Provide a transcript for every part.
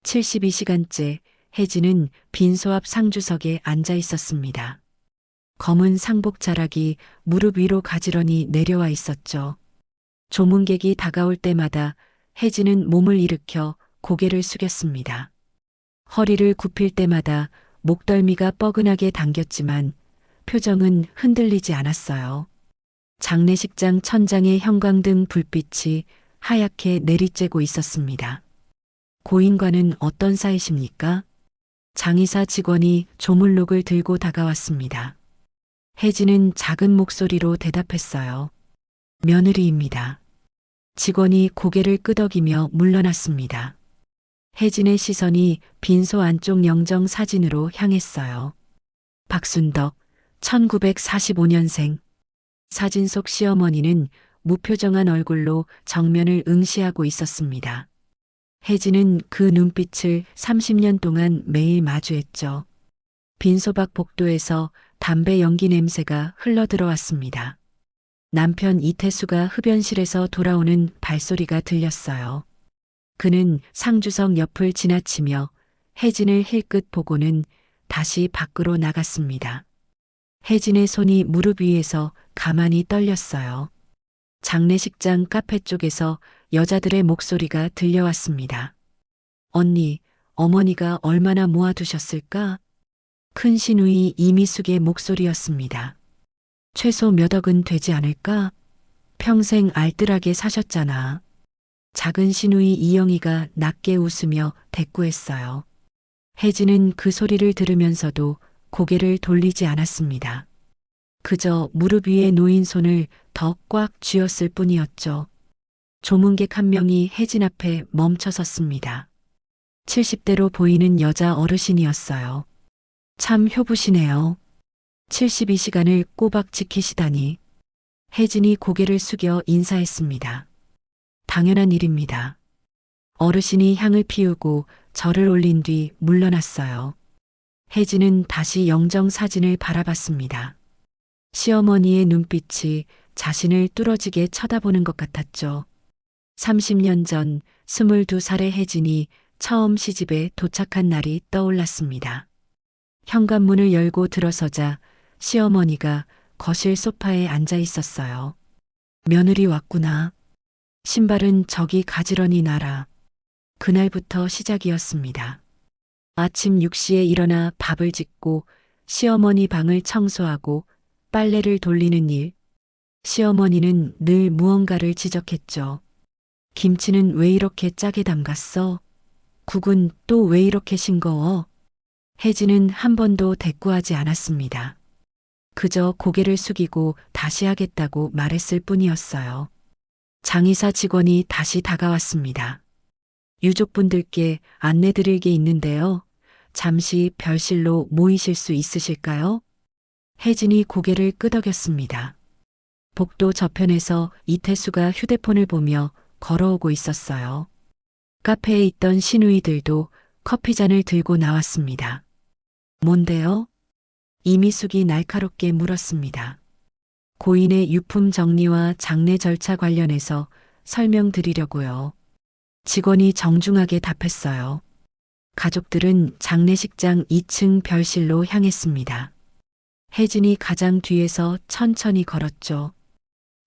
72시간째 혜진은 빈소 앞 상주석에 앉아 있었습니다. 검은 상복 자락이 무릎 위로 가지런히 내려와 있었죠. 조문객이 다가올 때마다 혜진은 몸을 일으켜 고개를 숙였습니다. 허리를 굽힐 때마다 목덜미가 뻐근하게 당겼지만 표정은 흔들리지 않았어요. 장례식장 천장의 형광등 불빛이 하얗게 내리쬐고 있었습니다. 고인과는 어떤 사이십니까? 장의사 직원이 조문록을 들고 다가왔습니다. 혜진은 작은 목소리로 대답했어요. 며느리입니다. 직원이 고개를 끄덕이며 물러났습니다. 혜진의 시선이 빈소 안쪽 영정 사진으로 향했어요. 박순덕, 1945년생. 사진 속 시어머니는 무표정한 얼굴로 정면을 응시하고 있었습니다. 혜진은 그 눈빛을 30년 동안 매일 마주했죠. 빈소 밖 복도에서 담배 연기 냄새가 흘러들어왔습니다. 남편 이태수가 흡연실에서 돌아오는 발소리가 들렸어요. 그는 상주석 옆을 지나치며 혜진을 힐끗 보고는 다시 밖으로 나갔습니다. 혜진의 손이 무릎 위에서 가만히 떨렸어요. 장례식장 카페 쪽에서 여자들의 목소리가 들려왔습니다. 언니, 어머니가 얼마나 모아두셨을까? 큰 시누이 이미숙의 목소리였습니다. 최소 몇 억은 되지 않을까? 평생 알뜰하게 사셨잖아. 작은 시누이 이영희가 낮게 웃으며 대꾸했어요. 혜진은 그 소리를 들으면서도 고개를 돌리지 않았습니다. 그저 무릎 위에 놓인 손을 더 꽉 쥐었을 뿐이었죠. 조문객 한 명이 혜진 앞에 멈춰 섰습니다. 70대로 보이는 여자 어르신이었어요. 참 효부시네요. 72시간을 꼬박 지키시다니. 혜진이 고개를 숙여 인사했습니다. 당연한 일입니다. 어르신이 향을 피우고 절을 올린 뒤 물러났어요. 혜진은 다시 영정 사진을 바라봤습니다. 시어머니의 눈빛이 자신을 뚫어지게 쳐다보는 것 같았죠. 30년 전 22살의 혜진이 처음 시집에 도착한 날이 떠올랐습니다. 현관문을 열고 들어서자 시어머니가 거실 소파에 앉아 있었어요. 며느리 왔구나. 신발은 저기 가지런히 놔라. 그날부터 시작이었습니다. 아침 6시에 일어나 밥을 짓고 시어머니 방을 청소하고 빨래를 돌리는 일. 시어머니는 늘 무언가를 지적했죠. 김치는 왜 이렇게 짜게 담갔어? 국은 또 왜 이렇게 싱거워? 혜진은 한 번도 대꾸하지 않았습니다. 그저 고개를 숙이고 다시 하겠다고 말했을 뿐이었어요. 장의사 직원이 다시 다가왔습니다. 유족분들께 안내드릴 게 있는데요. 잠시 별실로 모이실 수 있으실까요? 혜진이 고개를 끄덕였습니다. 복도 저편에서 이태수가 휴대폰을 보며 걸어오고 있었어요. 카페에 있던 시누이들도 커피잔을 들고 나왔습니다. 뭔데요? 이미숙이 날카롭게 물었습니다. 고인의 유품 정리와 장례 절차 관련해서 설명드리려고요. 직원이 정중하게 답했어요. 가족들은 장례식장 2층 별실로 향했습니다. 혜진이 가장 뒤에서 천천히 걸었죠.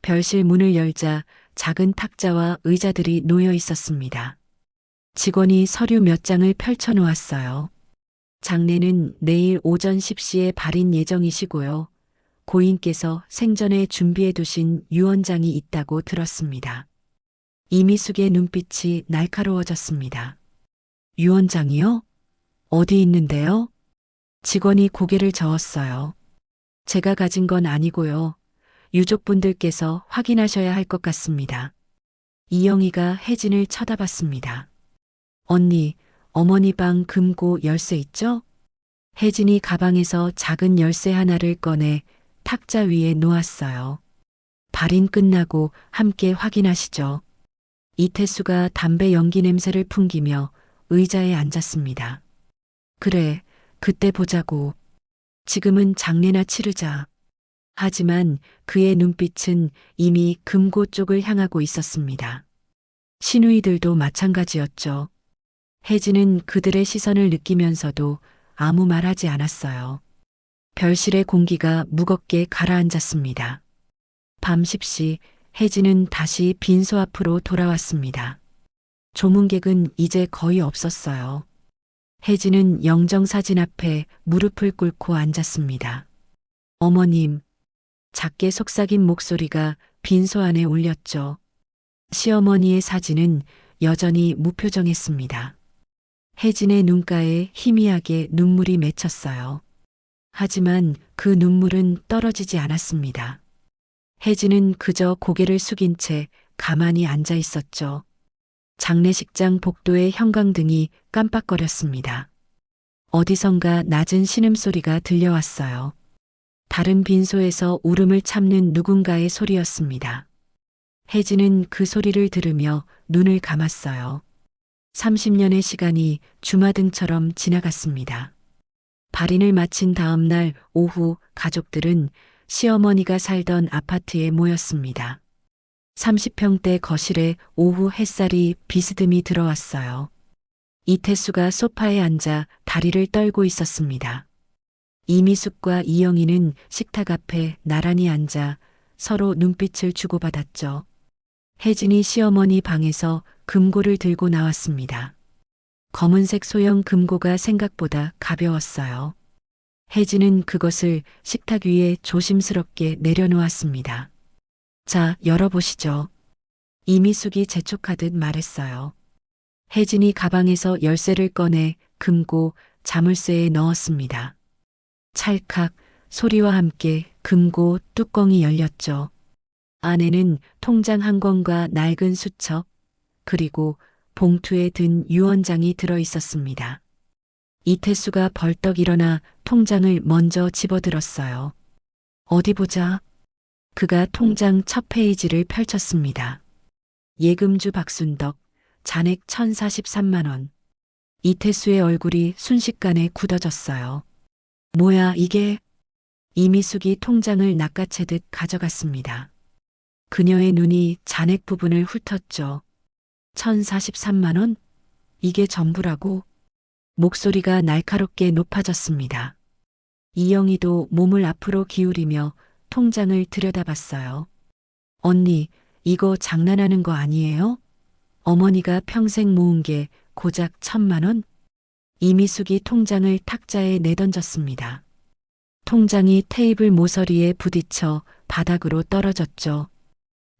별실 문을 열자 작은 탁자와 의자들이 놓여 있었습니다. 직원이 서류 몇 장을 펼쳐 놓았어요. 장례는 내일 오전 10시에 발인 예정이시고요. 고인께서 생전에 준비해 두신 유언장이 있다고 들었습니다. 이미숙의 눈빛이 날카로워졌습니다. 유언장이요? 어디 있는데요? 직원이 고개를 저었어요. 제가 가진 건 아니고요. 유족분들께서 확인하셔야 할 것 같습니다. 이영희가 혜진을 쳐다봤습니다. 언니, 어머니 방 금고 열쇠 있죠? 혜진이 가방에서 작은 열쇠 하나를 꺼내 탁자 위에 놓았어요. 발인 끝나고 함께 확인하시죠. 이태수가 담배 연기 냄새를 풍기며 의자에 앉았습니다. 그래, 그때 보자고. 지금은 장례나 치르자. 하지만 그의 눈빛은 이미 금고 쪽을 향하고 있었습니다. 시누이들도 마찬가지였죠. 혜진은 그들의 시선을 느끼면서도 아무 말하지 않았어요. 별실의 공기가 무겁게 가라앉았습니다. 밤 10시 혜진은 다시 빈소 앞으로 돌아왔습니다. 조문객은 이제 거의 없었어요. 혜진은 영정사진 앞에 무릎을 꿇고 앉았습니다. 어머님, 작게 속삭인 목소리가 빈소 안에 울렸죠. 시어머니의 사진은 여전히 무표정했습니다. 혜진의 눈가에 희미하게 눈물이 맺혔어요. 하지만 그 눈물은 떨어지지 않았습니다. 혜진은 그저 고개를 숙인 채 가만히 앉아 있었죠. 장례식장 복도의 형광등이 깜빡거렸습니다. 어디선가 낮은 신음소리가 들려왔어요. 다른 빈소에서 울음을 참는 누군가의 소리였습니다. 혜진은 그 소리를 들으며 눈을 감았어요. 30년의 시간이 주마등처럼 지나갔습니다. 발인을 마친 다음 날 오후 가족들은 시어머니가 살던 아파트에 모였습니다. 30평대 거실에 오후 햇살이 비스듬히 들어왔어요. 이태수가 소파에 앉아 다리를 떨고 있었습니다. 이미숙과 이영희는 식탁 앞에 나란히 앉아 서로 눈빛을 주고받았죠. 혜진이 시어머니 방에서 금고를 들고 나왔습니다. 검은색 소형 금고가 생각보다 가벼웠어요. 혜진은 그것을 식탁 위에 조심스럽게 내려놓았습니다. 자, 열어보시죠. 이미숙이 재촉하듯 말했어요. 혜진이 가방에서 열쇠를 꺼내 금고 자물쇠에 넣었습니다. 찰칵 소리와 함께 금고 뚜껑이 열렸죠. 안에는 통장 한 권과 낡은 수첩, 그리고 봉투에 든 유언장이 들어 있었습니다. 이태수가 벌떡 일어나 통장을 먼저 집어들었어요. 어디 보자. 그가 통장 첫 페이지를 펼쳤습니다. 예금주 박순덕, 잔액 1043만 원. 이태수의 얼굴이 순식간에 굳어졌어요. 뭐야 이게? 이미숙이 통장을 낚아채듯 가져갔습니다. 그녀의 눈이 잔액 부분을 훑었죠. 1043만 원? 이게 전부라고? 목소리가 날카롭게 높아졌습니다. 이영희도 몸을 앞으로 기울이며 통장을 들여다봤어요. 언니, 이거 장난하는 거 아니에요? 어머니가 평생 모은 게 고작 1000만 원? 이미숙이 통장을 탁자에 내던졌습니다. 통장이 테이블 모서리에 부딪혀 바닥으로 떨어졌죠.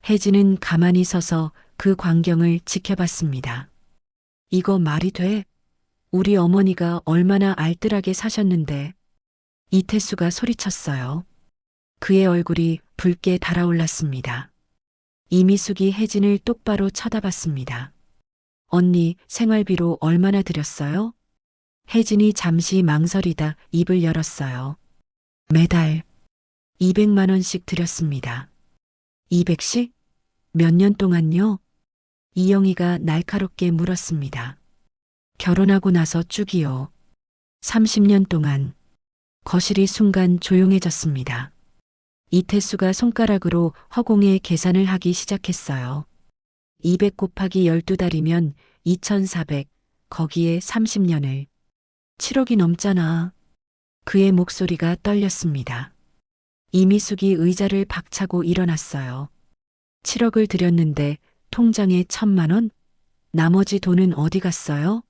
혜진은 가만히 서서 그 광경을 지켜봤습니다. 이거 말이 돼? 우리 어머니가 얼마나 알뜰하게 사셨는데. 이태수가 소리쳤어요. 그의 얼굴이 붉게 달아올랐습니다. 이미숙이 혜진을 똑바로 쳐다봤습니다. 언니, 생활비로 얼마나 들였어요? 혜진이 잠시 망설이다 입을 열었어요. 매달 200만 원씩 들였습니다. 200씩? 몇 년 동안요? 이영희가 날카롭게 물었습니다. 결혼하고 나서 쭉이요. 30년 동안. 거실이 순간 조용해졌습니다. 이태수가 손가락으로 허공에 계산을 하기 시작했어요. 200 곱하기 12달이면 2400, 거기에 30년을. 7억이 넘잖아. 그의 목소리가 떨렸습니다. 이미숙이 의자를 박차고 일어났어요. 7억을 들였는데 통장에 1000만 원? 나머지 돈은 어디 갔어요?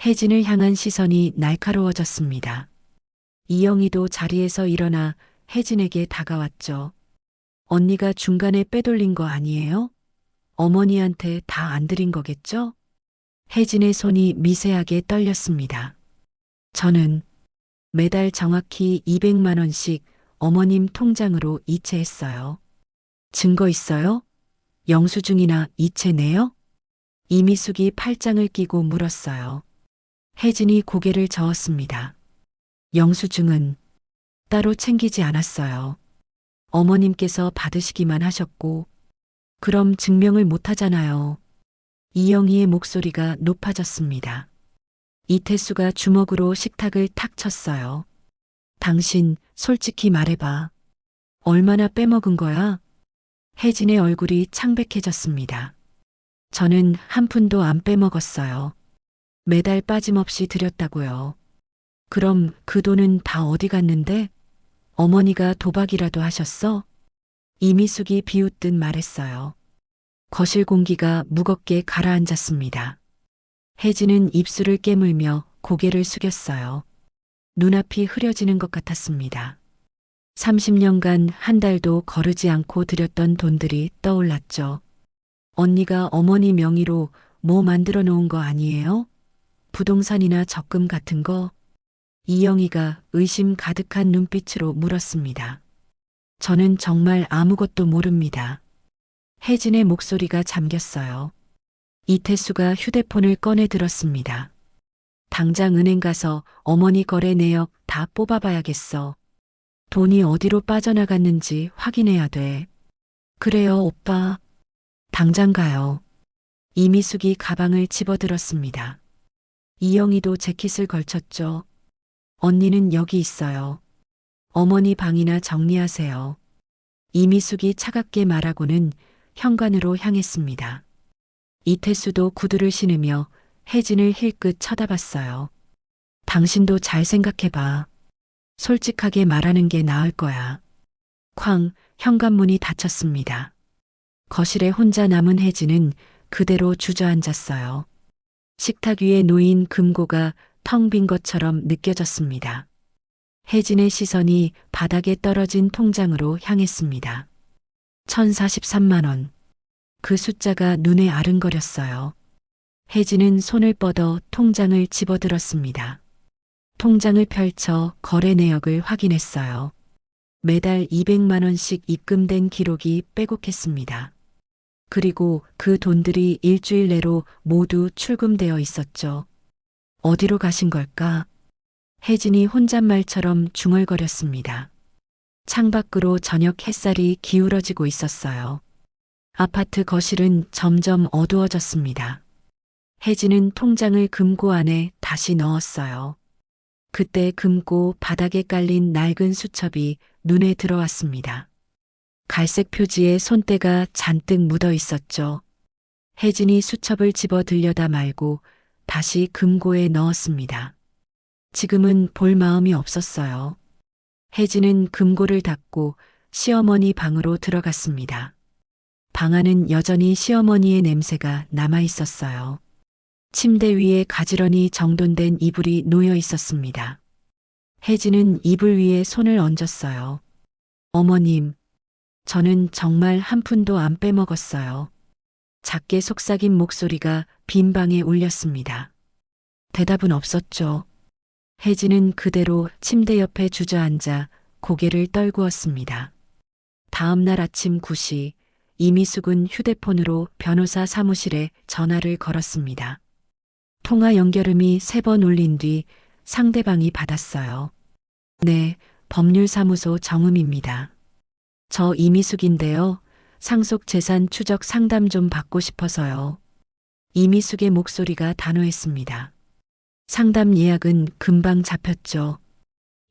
혜진을 향한 시선이 날카로워졌습니다. 이영희도 자리에서 일어나 혜진에게 다가왔죠. 언니가 중간에 빼돌린 거 아니에요? 어머니한테 다 안 드린 거겠죠? 혜진의 손이 미세하게 떨렸습니다. 저는 매달 정확히 200만 원씩 어머님 통장으로 이체했어요. 증거 있어요? 영수증이나 이체 내요? 이미숙이 팔짱을 끼고 물었어요. 혜진이 고개를 저었습니다. 영수증은 따로 챙기지 않았어요. 어머님께서 받으시기만 하셨고, 그럼 증명을 못 하잖아요. 이영희의 목소리가 높아졌습니다. 이태수가 주먹으로 식탁을 탁 쳤어요. 당신 솔직히 말해봐. 얼마나 빼먹은 거야? 혜진의 얼굴이 창백해졌습니다. 저는 한 푼도 안 빼먹었어요. 매달 빠짐없이 드렸다고요. 그럼 그 돈은 다 어디 갔는데? 어머니가 도박이라도 하셨어? 이미숙이 비웃듯 말했어요. 거실 공기가 무겁게 가라앉았습니다. 혜진은 입술을 깨물며 고개를 숙였어요. 눈앞이 흐려지는 것 같았습니다. 30년간 한 달도 거르지 않고 들였던 돈들이 떠올랐죠. 언니가 어머니 명의로 뭐 만들어 놓은 거 아니에요? 부동산이나 적금 같은 거? 이영희가 의심 가득한 눈빛으로 물었습니다. 저는 정말 아무것도 모릅니다. 혜진의 목소리가 잠겼어요. 이태수가 휴대폰을 꺼내 들었습니다. 당장 은행 가서 어머니 거래 내역 다 뽑아봐야겠어. 돈이 어디로 빠져나갔는지 확인해야 돼. 그래요, 오빠. 당장 가요. 이미숙이 가방을 집어들었습니다. 이영희도 재킷을 걸쳤죠. 언니는 여기 있어요. 어머니 방이나 정리하세요. 이미숙이 차갑게 말하고는 현관으로 향했습니다. 이태수도 구두를 신으며 혜진을 힐끗 쳐다봤어요. 당신도 잘 생각해봐. 솔직하게 말하는 게 나을 거야. 쾅, 현관문이 닫혔습니다. 거실에 혼자 남은 혜진은 그대로 주저앉았어요. 식탁 위에 놓인 금고가 텅 빈 것처럼 느껴졌습니다. 혜진의 시선이 바닥에 떨어진 통장으로 향했습니다. 1043만 원. 그 숫자가 눈에 아른거렸어요. 혜진은 손을 뻗어 통장을 집어들었습니다. 통장을 펼쳐 거래 내역을 확인했어요. 매달 200만 원씩 입금된 기록이 빼곡했습니다. 그리고 그 돈들이 일주일 내로 모두 출금되어 있었죠. 어디로 가신 걸까? 혜진이 혼잣말처럼 중얼거렸습니다. 창밖으로 저녁 햇살이 기울어지고 있었어요. 아파트 거실은 점점 어두워졌습니다. 혜진은 통장을 금고 안에 다시 넣었어요. 그때 금고 바닥에 깔린 낡은 수첩이 눈에 들어왔습니다. 갈색 표지에 손때가 잔뜩 묻어 있었죠. 혜진이 수첩을 집어 들여다 말고 다시 금고에 넣었습니다. 지금은 볼 마음이 없었어요. 혜진은 금고를 닫고 시어머니 방으로 들어갔습니다. 방 안은 여전히 시어머니의 냄새가 남아 있었어요. 침대 위에 가지런히 정돈된 이불이 놓여 있었습니다. 혜진은 이불 위에 손을 얹었어요. 어머님, 저는 정말 한 푼도 안 빼먹었어요. 작게 속삭인 목소리가 빈 방에 울렸습니다. 대답은 없었죠. 혜진은 그대로 침대 옆에 주저앉아 고개를 떨구었습니다. 다음 날 아침 9시 이미숙은 휴대폰으로 변호사 사무실에 전화를 걸었습니다. 통화 연결음이 3번 울린 뒤 상대방이 받았어요. 네, 법률사무소 정음입니다. 저 이미숙인데요. 상속재산 추적 상담 좀 받고 싶어서요. 이미숙의 목소리가 단호했습니다. 상담 예약은 금방 잡혔죠.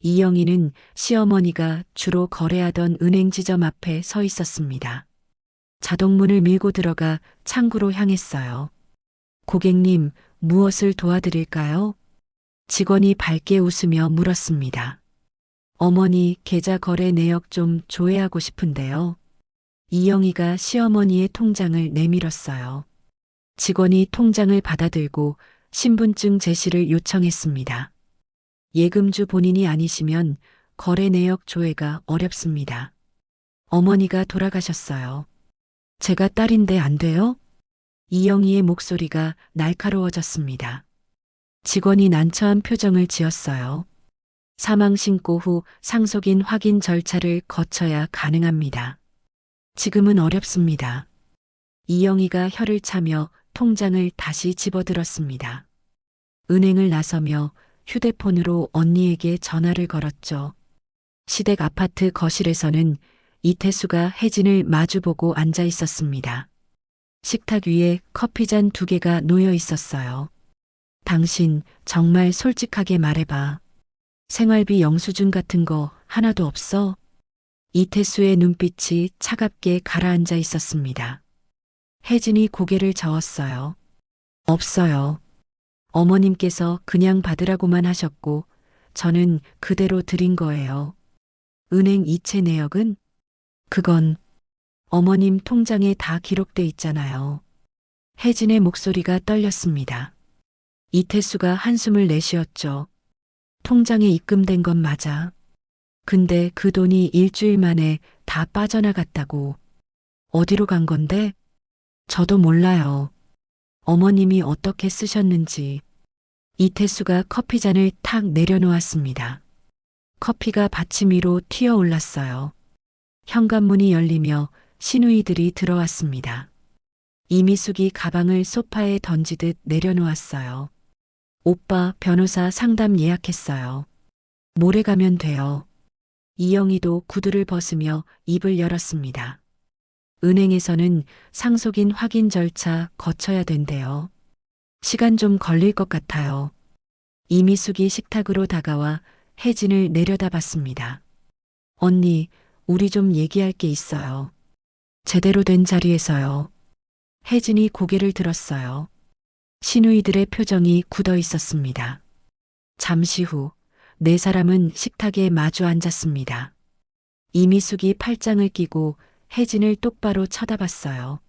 이영희는 시어머니가 주로 거래하던 은행 지점 앞에 서 있었습니다. 자동문을 밀고 들어가 창구로 향했어요. 고객님, 무엇을 도와드릴까요? 직원이 밝게 웃으며 물었습니다. 어머니 계좌 거래 내역 좀 조회하고 싶은데요. 이영희가 시어머니의 통장을 내밀었어요. 직원이 통장을 받아들고 신분증 제시를 요청했습니다. 예금주 본인이 아니시면 거래 내역 조회가 어렵습니다. 어머니가 돌아가셨어요. 제가 딸인데 안 돼요? 이영희의 목소리가 날카로워졌습니다. 직원이 난처한 표정을 지었어요. 사망 신고 후 상속인 확인 절차를 거쳐야 가능합니다. 지금은 어렵습니다. 이영희가 혀를 차며 통장을 다시 집어들었습니다. 은행을 나서며 휴대폰으로 언니에게 전화를 걸었죠. 시댁 아파트 거실에서는 이태수가 혜진을 마주보고 앉아 있었습니다. 식탁 위에 커피잔 2개가 놓여 있었어요. 당신 정말 솔직하게 말해봐. 생활비 영수증 같은 거 하나도 없어? 이태수의 눈빛이 차갑게 가라앉아 있었습니다. 혜진이 고개를 저었어요. 없어요. 어머님께서 그냥 받으라고만 하셨고 저는 그대로 드린 거예요. 은행 이체 내역은? 그건 어머님 통장에 다 기록돼 있잖아요. 혜진의 목소리가 떨렸습니다. 이태수가 한숨을 내쉬었죠. 통장에 입금된 건 맞아. 근데 그 돈이 일주일 만에 다 빠져나갔다고. 어디로 간 건데? 저도 몰라요. 어머님이 어떻게 쓰셨는지. 이태수가 커피잔을 탁 내려놓았습니다. 커피가 받침 위로 튀어 올랐어요. 현관문이 열리며 시누이들이 들어왔습니다. 이미숙이 가방을 소파에 던지듯 내려놓았어요. 오빠 변호사 상담 예약했어요. 모레 가면 돼요. 이영희도 구두를 벗으며 입을 열었습니다. 은행에서는 상속인 확인 절차 거쳐야 된대요. 시간 좀 걸릴 것 같아요. 이미숙이 식탁으로 다가와 혜진을 내려다봤습니다. 언니, 우리 좀 얘기할 게 있어요. 제대로 된 자리에서요. 혜진이 고개를 들었어요. 시누이들의 표정이 굳어 있었습니다. 잠시 후 네 사람은 식탁에 마주 앉았습니다. 이미숙이 팔짱을 끼고 혜진을 똑바로 쳐다봤어요.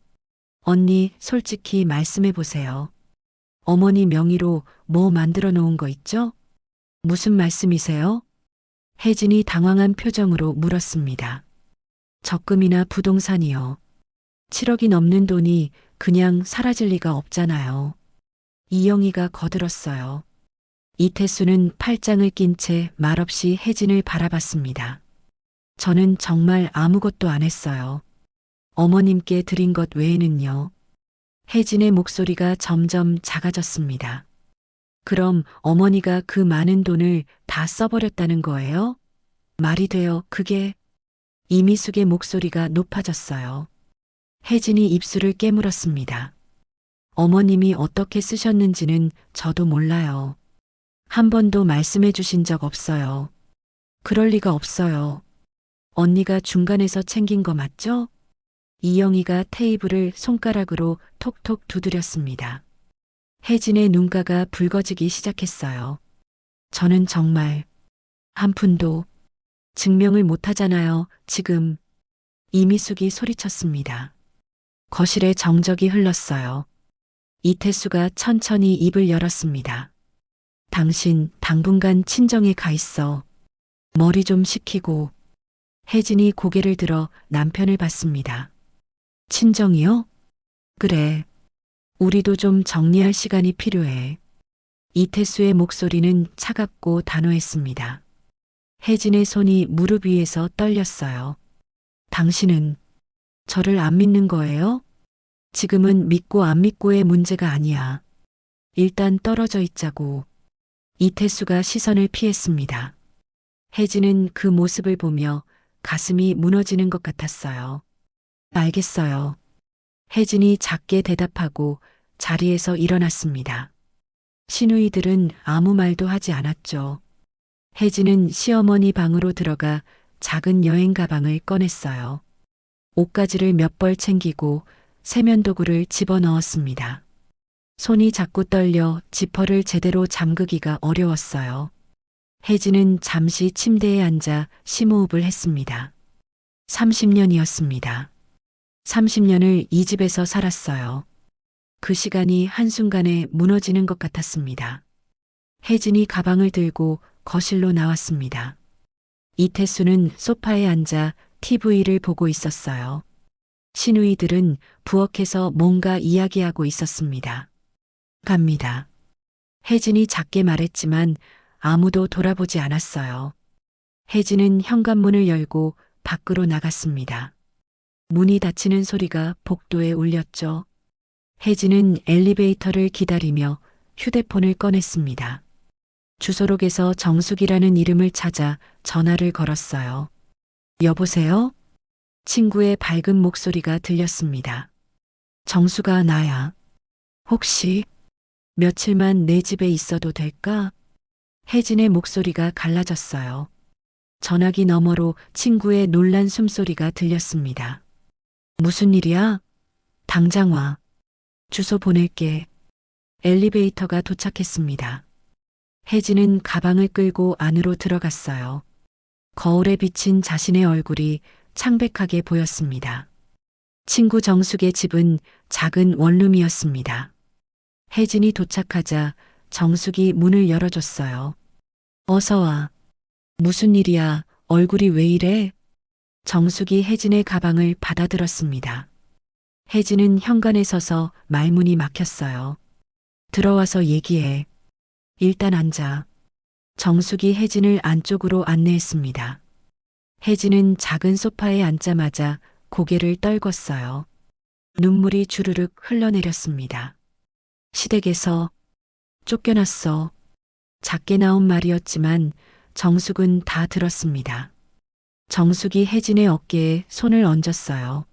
언니, 솔직히 말씀해 보세요. 어머니 명의로 뭐 만들어 놓은 거 있죠? 무슨 말씀이세요? 혜진이 당황한 표정으로 물었습니다. 적금이나 부동산이요. 7억이 넘는 돈이 그냥 사라질 리가 없잖아요. 이영희가 거들었어요. 이태수는 팔짱을 낀 채 말없이 혜진을 바라봤습니다. 저는 정말 아무것도 안 했어요. 어머님께 드린 것 외에는요. 혜진의 목소리가 점점 작아졌습니다. 그럼 어머니가 그 많은 돈을 다 써버렸다는 거예요? 말이 돼요, 그게. 이미숙의 목소리가 높아졌어요. 혜진이 입술을 깨물었습니다. 어머님이 어떻게 쓰셨는지는 저도 몰라요. 한 번도 말씀해 주신 적 없어요. 그럴 리가 없어요. 언니가 중간에서 챙긴 거 맞죠? 이영희가 테이블을 손가락으로 톡톡 두드렸습니다. 혜진의 눈가가 붉어지기 시작했어요. 저는 정말 한 푼도 증명을 못하잖아요, 지금. 이미숙이 소리쳤습니다. 거실에 정적이 흘렀어요. 이태수가 천천히 입을 열었습니다. 당신 당분간 친정에 가 있어. 머리 좀 식히고. 혜진이 고개를 들어 남편을 봤습니다. 친정이요? 그래. 우리도 좀 정리할 시간이 필요해. 이태수의 목소리는 차갑고 단호했습니다. 혜진의 손이 무릎 위에서 떨렸어요. 당신은 저를 안 믿는 거예요? 지금은 믿고 안 믿고의 문제가 아니야. 일단 떨어져 있자고. 이태수가 시선을 피했습니다. 혜진은 그 모습을 보며 가슴이 무너지는 것 같았어요. 알겠어요. 혜진이 작게 대답하고 자리에서 일어났습니다. 시누이들은 아무 말도 하지 않았죠. 혜진은 시어머니 방으로 들어가 작은 여행 가방을 꺼냈어요. 옷가지를 몇 벌 챙기고 세면도구를 집어넣었습니다. 손이 자꾸 떨려 지퍼를 제대로 잠그기가 어려웠어요. 혜진은 잠시 침대에 앉아 심호흡을 했습니다. 30년이었습니다. 30년을 이 집에서 살았어요. 그 시간이 한순간에 무너지는 것 같았습니다. 혜진이 가방을 들고 거실로 나왔습니다. 이태수는 소파에 앉아 TV를 보고 있었어요. 시누이들은 부엌에서 뭔가 이야기하고 있었습니다. 갑니다. 혜진이 작게 말했지만 아무도 돌아보지 않았어요. 혜진은 현관문을 열고 밖으로 나갔습니다. 문이 닫히는 소리가 복도에 울렸죠. 혜진은 엘리베이터를 기다리며 휴대폰을 꺼냈습니다. 주소록에서 정숙이라는 이름을 찾아 전화를 걸었어요. 여보세요? 친구의 밝은 목소리가 들렸습니다. 정수가 나야. 혹시 며칠만 내 집에 있어도 될까? 혜진의 목소리가 갈라졌어요. 전화기 너머로 친구의 놀란 숨소리가 들렸습니다. 무슨 일이야? 당장 와. 주소 보낼게. 엘리베이터가 도착했습니다. 혜진은 가방을 끌고 안으로 들어갔어요. 거울에 비친 자신의 얼굴이 창백하게 보였습니다. 친구 정숙의 집은 작은 원룸이었습니다. 혜진이 도착하자 정숙이 문을 열어줬어요. 어서 와. 무슨 일이야? 얼굴이 왜 이래? 정숙이 혜진의 가방을 받아들었습니다. 혜진은 현관에 서서 말문이 막혔어요. 들어와서 얘기해. 일단 앉아. 정숙이 혜진을 안쪽으로 안내했습니다. 혜진은 작은 소파에 앉자마자 고개를 떨궜어요. 눈물이 주르륵 흘러내렸습니다. 시댁에서 쫓겨났어. 작게 나온 말이었지만 정숙은 다 들었습니다. 정숙이 혜진의 어깨에 손을 얹었어요.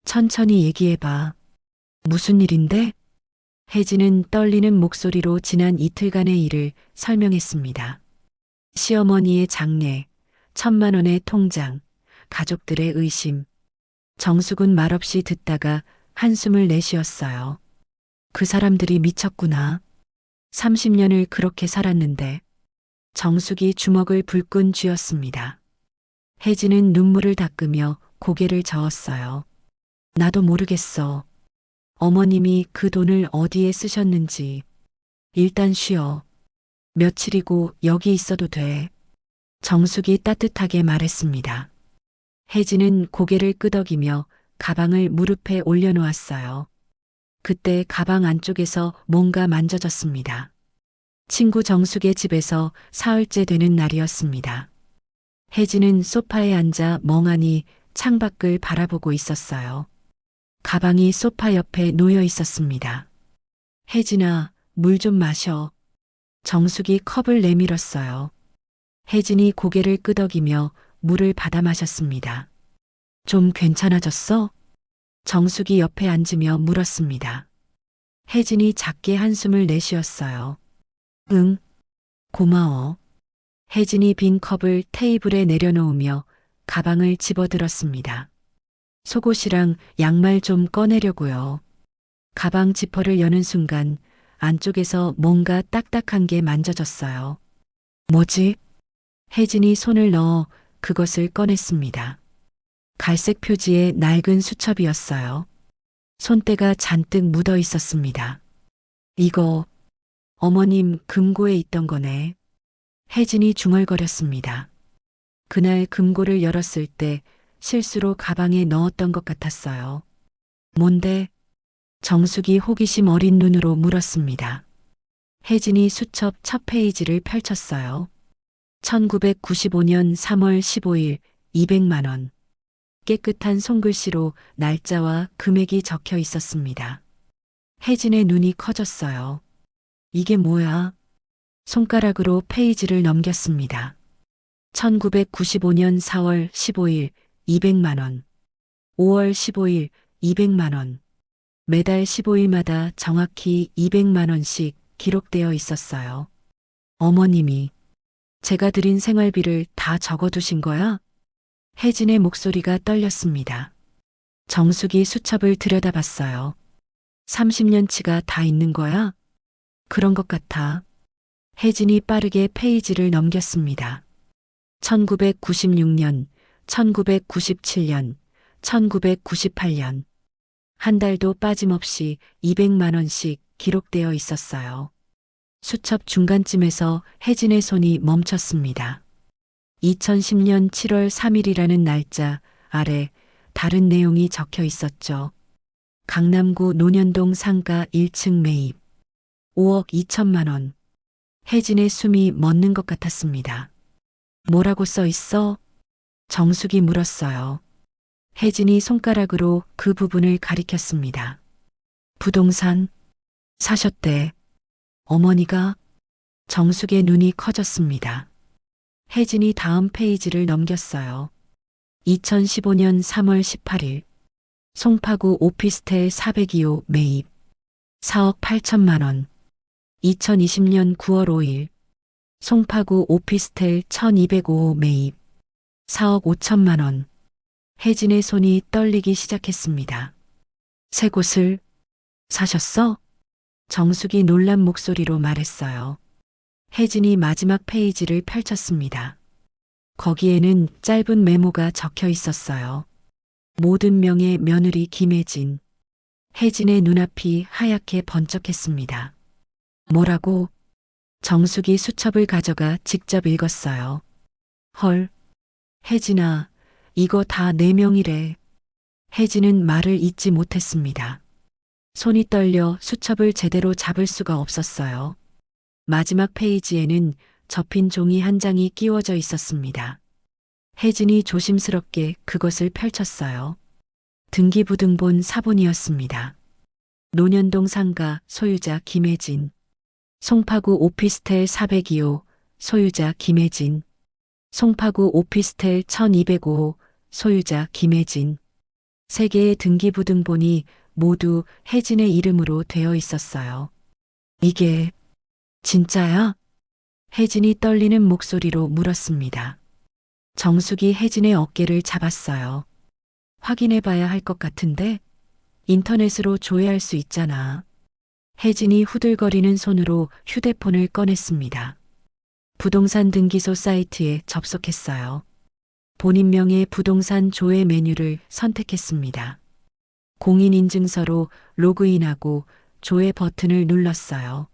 천천히 얘기해봐. 무슨 일인데? 혜진은 떨리는 목소리로 지난 이틀간의 일을 설명했습니다. 시어머니의 장례, 1,000만 원의 통장, 가족들의 의심. 정숙은 말없이 듣다가 한숨을 내쉬었어요. 그 사람들이 미쳤구나. 30년을 그렇게 살았는데. 정숙이 주먹을 불끈 쥐었습니다. 혜진은 눈물을 닦으며 고개를 저었어요. 나도 모르겠어. 어머님이 그 돈을 어디에 쓰셨는지. 일단 쉬어. 며칠이고 여기 있어도 돼. 정숙이 따뜻하게 말했습니다. 혜진은 고개를 끄덕이며 가방을 무릎에 올려놓았어요. 그때 가방 안쪽에서 뭔가 만져졌습니다. 친구 정숙의 집에서 사흘째 되는 날이었습니다. 혜진은 소파에 앉아 멍하니 창밖을 바라보고 있었어요. 가방이 소파 옆에 놓여 있었습니다. 혜진아, 물 좀 마셔. 정숙이 컵을 내밀었어요. 혜진이 고개를 끄덕이며 물을 받아 마셨습니다. 좀 괜찮아졌어? 정숙이 옆에 앉으며 물었습니다. 혜진이 작게 한숨을 내쉬었어요. 응, 고마워. 혜진이 빈 컵을 테이블에 내려놓으며 가방을 집어들었습니다. 속옷이랑 양말 좀 꺼내려고요. 가방 지퍼를 여는 순간 안쪽에서 뭔가 딱딱한 게 만져졌어요. 뭐지? 혜진이 손을 넣어 그것을 꺼냈습니다. 갈색 표지의 낡은 수첩이었어요. 손때가 잔뜩 묻어 있었습니다. 이거 어머님 금고에 있던 거네. 혜진이 중얼거렸습니다. 그날 금고를 열었을 때 실수로 가방에 넣었던 것 같았어요. 뭔데? 정숙이 호기심 어린 눈으로 물었습니다. 혜진이 수첩 첫 페이지를 펼쳤어요. 1995년 3월 15일 200만 원. 깨끗한 손글씨로 날짜와 금액이 적혀 있었습니다. 혜진의 눈이 커졌어요. 이게 뭐야? 손가락으로 페이지를 넘겼습니다. 1995년 4월 15일 200만 원. 5월 15일 200만 원. 매달 15일마다 정확히 200만 원씩 기록되어 있었어요. 어머님이 제가 드린 생활비를 다 적어두신 거야? 혜진의 목소리가 떨렸습니다. 정숙이 수첩을 들여다봤어요. 30년치가 다 있는 거야? 그런 것 같아. 혜진이 빠르게 페이지를 넘겼습니다. 1996년, 1997년, 1998년. 한 달도 빠짐없이 200만 원씩 기록되어 있었어요. 수첩 중간쯤에서 혜진의 손이 멈췄습니다. 2010년 7월 3일이라는 날짜 아래 다른 내용이 적혀 있었죠. 강남구 논현동 상가 1층 매입. 5억 2천만 원. 혜진의 숨이 멎는 것 같았습니다. 뭐라고 써 있어? 정숙이 물었어요. 혜진이 손가락으로 그 부분을 가리켰습니다. 부동산 사셨대. 어머니가? 정숙의 눈이 커졌습니다. 혜진이 다음 페이지를 넘겼어요. 2015년 3월 18일. 송파구 오피스텔 402호 매입. 4억 8천만 원. 2020년 9월 5일. 송파구 오피스텔 1205호 매입. 4억 5천만 원. 혜진의 손이 떨리기 시작했습니다. 새 곳을 사셨어? 정숙이 놀란 목소리로 말했어요. 혜진이 마지막 페이지를 펼쳤습니다. 거기에는 짧은 메모가 적혀 있었어요. 모든 명의 며느리 김혜진. 혜진의 눈앞이 하얗게 번쩍했습니다. 뭐라고? 정숙이 수첩을 가져가 직접 읽었어요. 헐, 혜진아, 이거 다 내 명이래. 혜진은 말을 잇지 못했습니다. 손이 떨려 수첩을 제대로 잡을 수가 없었어요. 마지막 페이지에는 접힌 종이 한 장이 끼워져 있었습니다. 혜진이 조심스럽게 그것을 펼쳤어요. 등기부등본 사본이었습니다. 논현동 상가 소유자 김혜진. 송파구 오피스텔 402호 소유자 김혜진. 송파구 오피스텔 1205호 소유자 김혜진. 세 개의 등기부등본이 모두 혜진의 이름으로 되어 있었어요. 이게 진짜야? 혜진이 떨리는 목소리로 물었습니다. 정숙이 혜진의 어깨를 잡았어요. 확인해 봐야 할 것 같은데 인터넷으로 조회할 수 있잖아. 혜진이 후들거리는 손으로 휴대폰을 꺼냈습니다. 부동산 등기소 사이트에 접속했어요. 본인 명의 부동산 조회 메뉴를 선택했습니다. 공인인증서로 로그인하고 조회 버튼을 눌렀어요.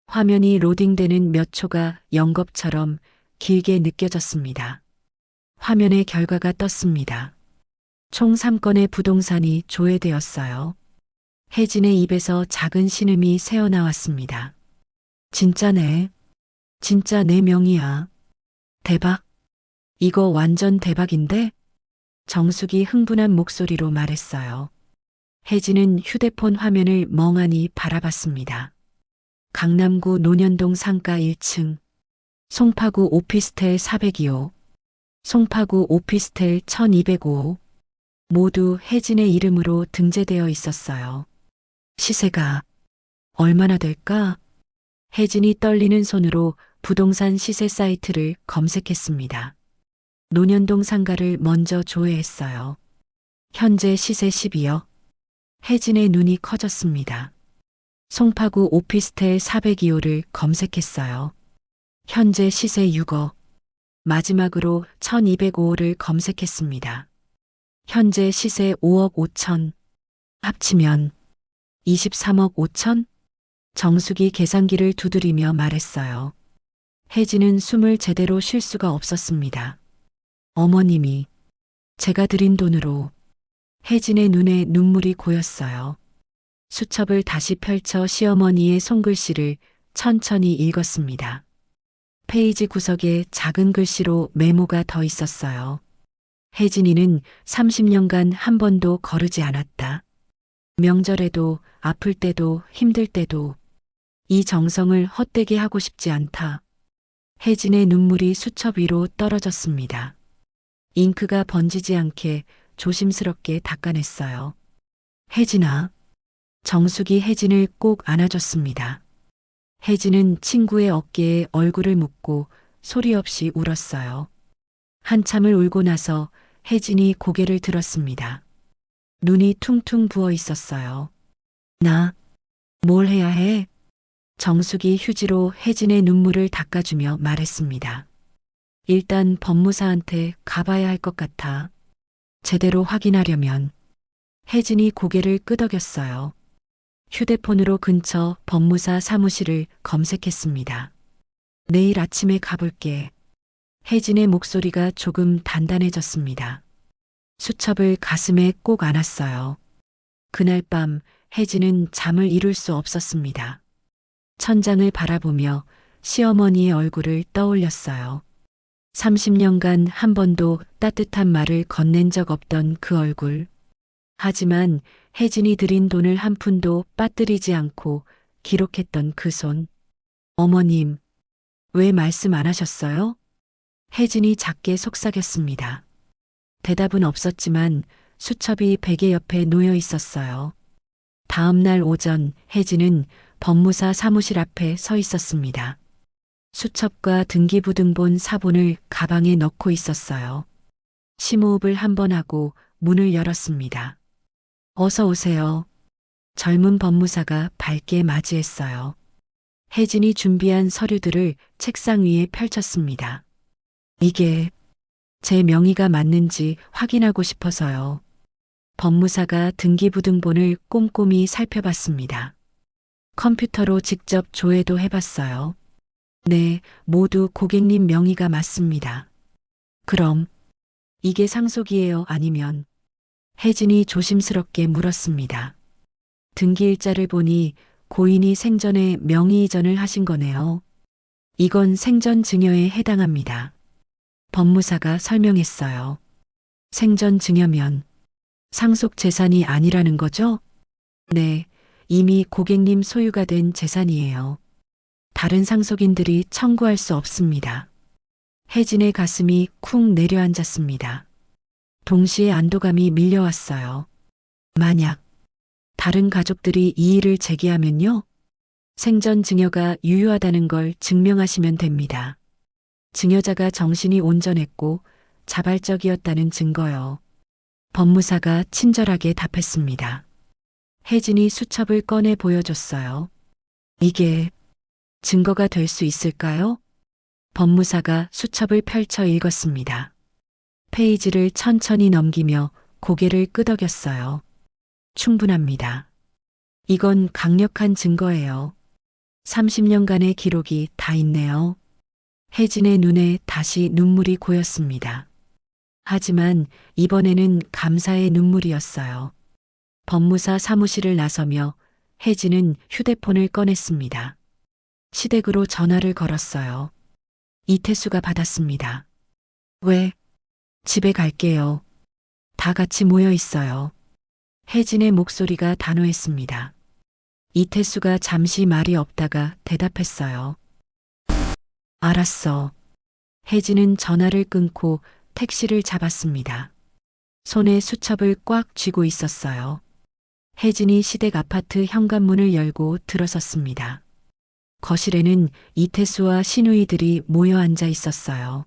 화면이 로딩되는 몇 초가 영겁처럼 길게 느껴졌습니다. 화면에 결과가 떴습니다. 총 3건의 부동산이 조회되었어요. 혜진의 입에서 작은 신음이 새어나왔습니다. 진짜네. 진짜 내 명이야. 대박. 이거 완전 대박인데? 정숙이 흥분한 목소리로 말했어요. 혜진은 휴대폰 화면을 멍하니 바라봤습니다. 강남구 논현동 상가 1층, 송파구 오피스텔 402호, 송파구 오피스텔 1205호, 모두 혜진의 이름으로 등재되어 있었어요. 시세가 얼마나 될까? 혜진이 떨리는 손으로 부동산 시세 사이트를 검색했습니다. 논현동 상가를 먼저 조회했어요. 현재 시세 12억. 혜진의 눈이 커졌습니다. 송파구 오피스텔 402호를 검색했어요. 현재 시세 6억. 마지막으로 1205호를 검색했습니다. 현재 시세 5억 5천. 합치면 23억 5천? 정숙이 계산기를 두드리며 말했어요. 혜진은 숨을 제대로 쉴 수가 없었습니다. 어머님이 제가 드린 돈으로. 혜진의 눈에 눈물이 고였어요. 수첩을 다시 펼쳐 시어머니의 손글씨를 천천히 읽었습니다. 페이지 구석에 작은 글씨로 메모가 더 있었어요. 혜진이는 30년간 한 번도 거르지 않았다. 명절에도 아플 때도 힘들 때도 이 정성을 헛되게 하고 싶지 않다. 혜진의 눈물이 수첩 위로 떨어졌습니다. 잉크가 번지지 않게 조심스럽게 닦아냈어요. 혜진아. 정숙이 혜진을 꼭 안아줬습니다. 혜진은 친구의 어깨에 얼굴을 묻고 소리 없이 울었어요. 한참을 울고 나서 혜진이 고개를 들었습니다. 눈이 퉁퉁 부어 있었어요. 나, 뭘 해야 해? 정숙이 휴지로 혜진의 눈물을 닦아주며 말했습니다. 일단 법무사한테 가봐야 할 것 같아. 제대로 확인하려면. 혜진이 고개를 끄덕였어요. 휴대폰으로 근처 법무사 사무실을 검색했습니다. 내일 아침에 가볼게. 혜진의 목소리가 조금 단단해졌습니다. 수첩을 가슴에 꼭 안았어요. 그날 밤 혜진은 잠을 이룰 수 없었습니다. 천장을 바라보며 시어머니의 얼굴을 떠올렸어요. 30년간 한 번도 따뜻한 말을 건넨 적 없던 그 얼굴. 하지만 혜진이 들인 돈을 한 푼도 빠뜨리지 않고 기록했던 그 손. 어머님, 왜 말씀 안 하셨어요? 혜진이 작게 속삭였습니다. 대답은 없었지만 수첩이 베개 옆에 놓여 있었어요. 다음 날 오전 혜진은 법무사 사무실 앞에 서 있었습니다. 수첩과 등기부등본 사본을 가방에 넣고 있었어요. 심호흡을 한 번 하고 문을 열었습니다. 어서 오세요. 젊은 법무사가 밝게 맞이했어요. 혜진이 준비한 서류들을 책상 위에 펼쳤습니다. 이게 제 명의가 맞는지 확인하고 싶어서요. 법무사가 등기부등본을 꼼꼼히 살펴봤습니다. 컴퓨터로 직접 조회도 해봤어요. 네, 모두 고객님 명의가 맞습니다. 그럼 이게 상속이에요? 아니면? 혜진이 조심스럽게 물었습니다. 등기일자를 보니 고인이 생전에 명의 이전을 하신 거네요. 이건 생전 증여에 해당합니다. 법무사가 설명했어요. 생전 증여면 상속 재산이 아니라는 거죠? 네, 이미 고객님 소유가 된 재산이에요. 다른 상속인들이 청구할 수 없습니다. 혜진의 가슴이 쿵 내려앉았습니다. 동시에 안도감이 밀려왔어요. 만약 다른 가족들이 이의를 제기하면요? 생전 증여가 유효하다는 걸 증명하시면 됩니다. 증여자가 정신이 온전했고 자발적이었다는 증거요. 법무사가 친절하게 답했습니다. 혜진이 수첩을 꺼내 보여줬어요. 이게 증거가 될 수 있을까요? 법무사가 수첩을 펼쳐 읽었습니다. 페이지를 천천히 넘기며 고개를 끄덕였어요. 충분합니다. 이건 강력한 증거예요. 30년간의 기록이 다 있네요. 혜진의 눈에 다시 눈물이 고였습니다. 하지만 이번에는 감사의 눈물이었어요. 법무사 사무실을 나서며 혜진은 휴대폰을 꺼냈습니다. 시댁으로 전화를 걸었어요. 이태수가 받았습니다. 왜? 집에 갈게요. 다 같이 모여 있어요. 혜진의 목소리가 단호했습니다. 이태수가 잠시 말이 없다가 대답했어요. 알았어. 혜진은 전화를 끊고 택시를 잡았습니다. 손에 수첩을 꽉 쥐고 있었어요. 혜진이 시댁 아파트 현관문을 열고 들어섰습니다. 거실에는 이태수와 시누이들이 모여 앉아 있었어요.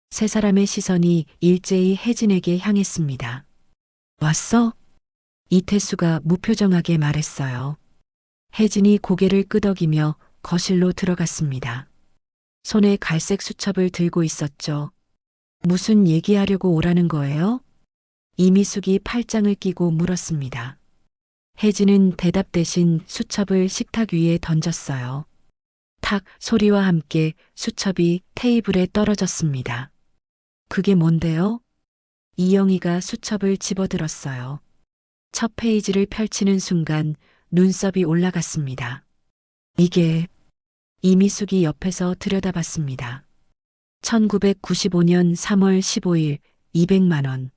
세 사람의 시선이 일제히 혜진에게 향했습니다. 왔어? 이태수가 무표정하게 말했어요. 혜진이 고개를 끄덕이며 거실로 들어갔습니다. 손에 갈색 수첩을 들고 있었죠. 무슨 얘기하려고 오라는 거예요? 이미숙이 팔짱을 끼고 물었습니다. 혜진은 대답 대신 수첩을 식탁 위에 던졌어요. 탁 소리와 함께 수첩이 테이블에 떨어졌습니다. 그게 뭔데요? 이영희가 수첩을 집어들었어요. 첫 페이지를 펼치는 순간 눈썹이 올라갔습니다. 이게 이미숙이 옆에서 들여다봤습니다. 1995년 3월 15일 200만 원.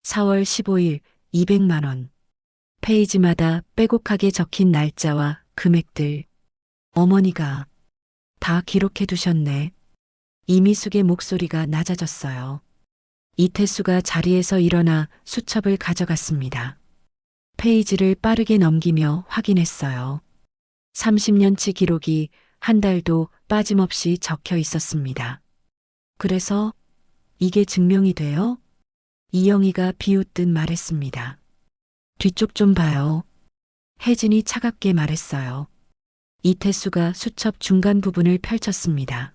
4월 15일 200만 원. 페이지마다 빼곡하게 적힌 날짜와 금액들. 어머니가 다 기록해 두셨네. 이미숙의 목소리가 낮아졌어요. 이태수가 자리에서 일어나 수첩을 가져갔습니다. 페이지를 빠르게 넘기며 확인했어요. 30년치 기록이 한 달도 빠짐없이 적혀 있었습니다. 그래서 이게 증명이 돼요? 이영희가 비웃듯 말했습니다. 뒤쪽 좀 봐요. 혜진이 차갑게 말했어요. 이태수가 수첩 중간 부분을 펼쳤습니다.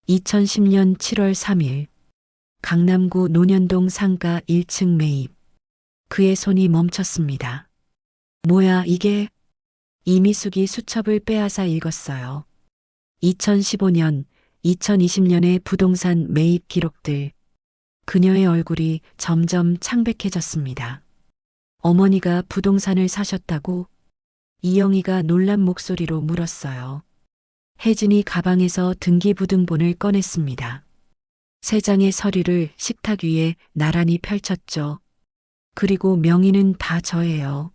2010년 7월 3일 강남구 논현동 상가 1층 매입. 그의 손이 멈췄습니다. 뭐야 이게? 이미숙이 수첩을 빼앗아 읽었어요. 2015년, 2020년의 부동산 매입 기록들. 그녀의 얼굴이 점점 창백해졌습니다. 어머니가 부동산을 사셨다고? 이영희가 놀란 목소리로 물었어요. 혜진이 가방에서 등기부등본을 꺼냈습니다. 세 장의 서류를 식탁 위에 나란히 펼쳤죠. 그리고 명의는 다 저예요.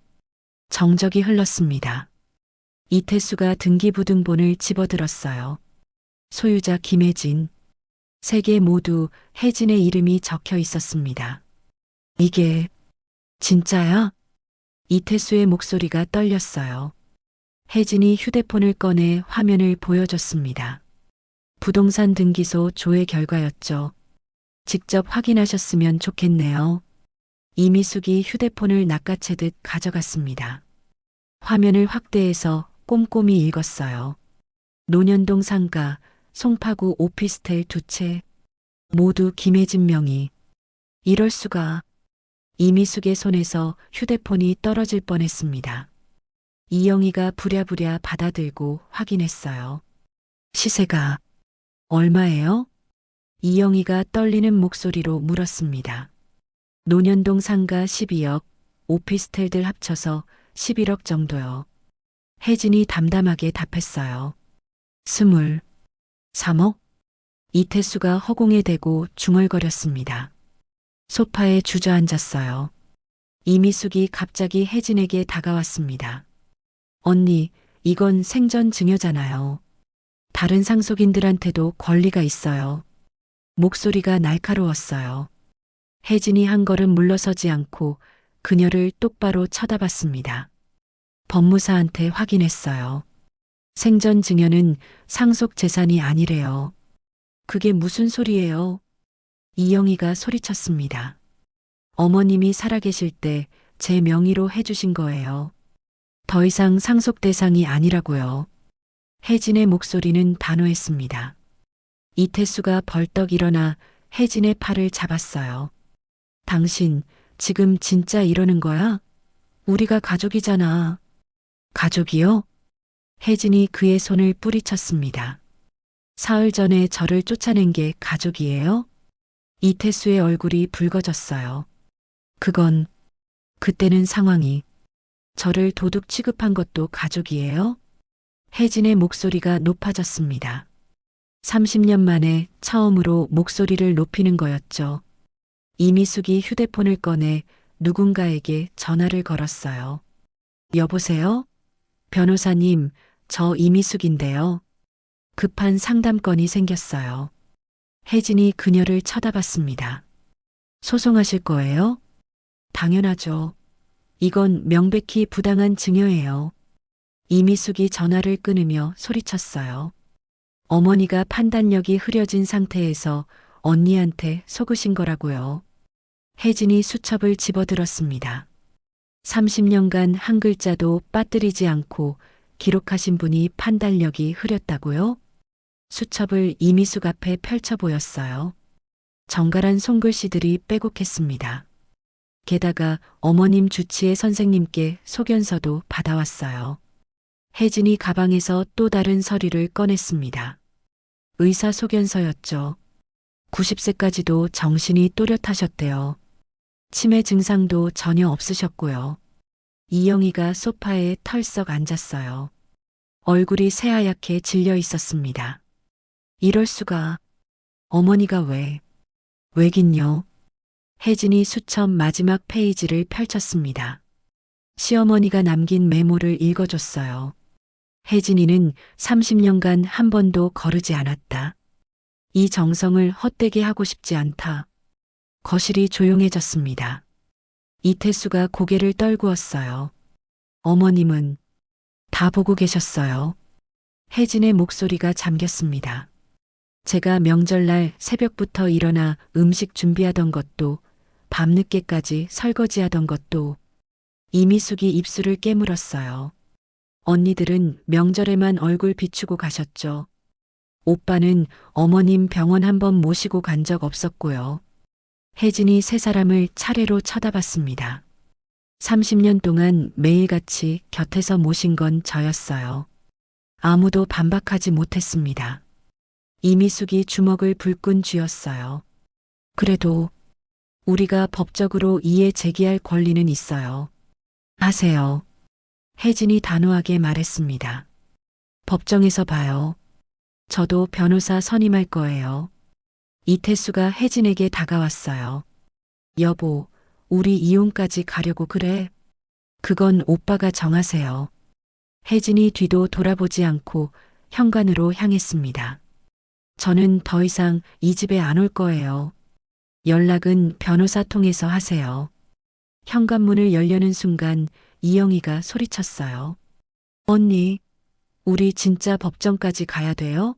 정적이 흘렀습니다. 이태수가 등기부등본을 집어들었어요. 소유자 김혜진. 세 개 모두 혜진의 이름이 적혀 있었습니다. 이게 진짜야? 이태수의 목소리가 떨렸어요. 혜진이 휴대폰을 꺼내 화면을 보여줬습니다. 부동산 등기소 조회 결과였죠. 직접 확인하셨으면 좋겠네요. 이미숙이 휴대폰을 낚아채듯 가져갔습니다. 화면을 확대해서 꼼꼼히 읽었어요. 논현동 상가, 송파구 오피스텔 2채, 모두 김혜진 명의. 이럴 수가. 이미숙의 손에서 휴대폰이 떨어질 뻔했습니다. 이영희가 부랴부랴 받아들고 확인했어요. 시세가 얼마예요? 이영희가 떨리는 목소리로 물었습니다. 논현동 상가 12억, 오피스텔들 합쳐서 11억 정도요. 혜진이 담담하게 답했어요. 23억? 이태수가 허공에 대고 중얼거렸습니다. 소파에 주저앉았어요. 이미숙이 갑자기 혜진에게 다가왔습니다. 언니, 이건 생전 증여잖아요. 다른 상속인들한테도 권리가 있어요. 목소리가 날카로웠어요. 혜진이 한 걸음 물러서지 않고 그녀를 똑바로 쳐다봤습니다. 법무사한테 확인했어요. 생전 증여는 상속 재산이 아니래요. 그게 무슨 소리예요? 이영희가 소리쳤습니다. 어머님이 살아계실 때 제 명의로 해주신 거예요. 더 이상 상속 대상이 아니라고요. 혜진의 목소리는 단호했습니다. 이태수가 벌떡 일어나 혜진의 팔을 잡았어요. 당신 지금 진짜 이러는 거야? 우리가 가족이잖아. 가족이요? 혜진이 그의 손을 뿌리쳤습니다. 사흘 전에 저를 쫓아낸 게 가족이에요? 이태수의 얼굴이 붉어졌어요. 그건 그때는 상황이 저를 도둑 취급한 것도 가족이에요? 혜진의 목소리가 높아졌습니다. 30년 만에 처음으로 목소리를 높이는 거였죠. 이미숙이 휴대폰을 꺼내 누군가에게 전화를 걸었어요. 여보세요? 변호사님, 저 이미숙인데요. 급한 상담건이 생겼어요. 혜진이 그녀를 쳐다봤습니다. 소송하실 거예요? 당연하죠. 이건 명백히 부당한 증여예요. 이미숙이 전화를 끊으며 소리쳤어요. 어머니가 판단력이 흐려진 상태에서 언니한테 속으신 거라고요. 혜진이 수첩을 집어들었습니다. 30년간 한 글자도 빠뜨리지 않고 기록하신 분이 판단력이 흐렸다고요? 수첩을 이미숙 앞에 펼쳐 보였어요. 정갈한 손글씨들이 빼곡했습니다. 게다가 어머님 주치의 선생님께 소견서도 받아왔어요. 혜진이 가방에서 또 다른 서류를 꺼냈습니다. 의사 소견서였죠. 90세까지도 정신이 또렷하셨대요. 치매 증상도 전혀 없으셨고요. 이영희가 소파에 털썩 앉았어요. 얼굴이 새하얗게 질려 있었습니다. 이럴 수가. 어머니가 왜긴요? 혜진이 수첩 마지막 페이지를 펼쳤습니다. 시어머니가 남긴 메모를 읽어줬어요. 혜진이는 30년간 한 번도 거르지 않았다. 이 정성을 헛되게 하고 싶지 않다. 거실이 조용해졌습니다. 이태수가 고개를 떨구었어요. 어머님은 다 보고 계셨어요. 혜진의 목소리가 잠겼습니다. 제가 명절날 새벽부터 일어나 음식 준비하던 것도 밤늦게까지 설거지하던 것도. 이미숙이 입술을 깨물었어요. 언니들은 명절에만 얼굴 비추고 가셨죠. 오빠는 어머님 병원 한번 모시고 간 적 없었고요. 혜진이 세 사람을 차례로 쳐다봤습니다. 30년 동안 매일같이 곁에서 모신 건 저였어요. 아무도 반박하지 못했습니다. 이미숙이 주먹을 불끈 쥐었어요. 그래도 우리가 법적으로 이의 제기할 권리는 있어요. 하세요. 혜진이 단호하게 말했습니다. 법정에서 봐요. 저도 변호사 선임할 거예요. 이태수가 혜진에게 다가왔어요. 여보, 우리 이혼까지 가려고 그래? 그건 오빠가 정하세요. 혜진이 뒤도 돌아보지 않고 현관으로 향했습니다. 저는 더 이상 이 집에 안 올 거예요. 연락은 변호사 통해서 하세요. 현관문을 열려는 순간 이영희가 소리쳤어요. 언니, 우리 진짜 법정까지 가야 돼요?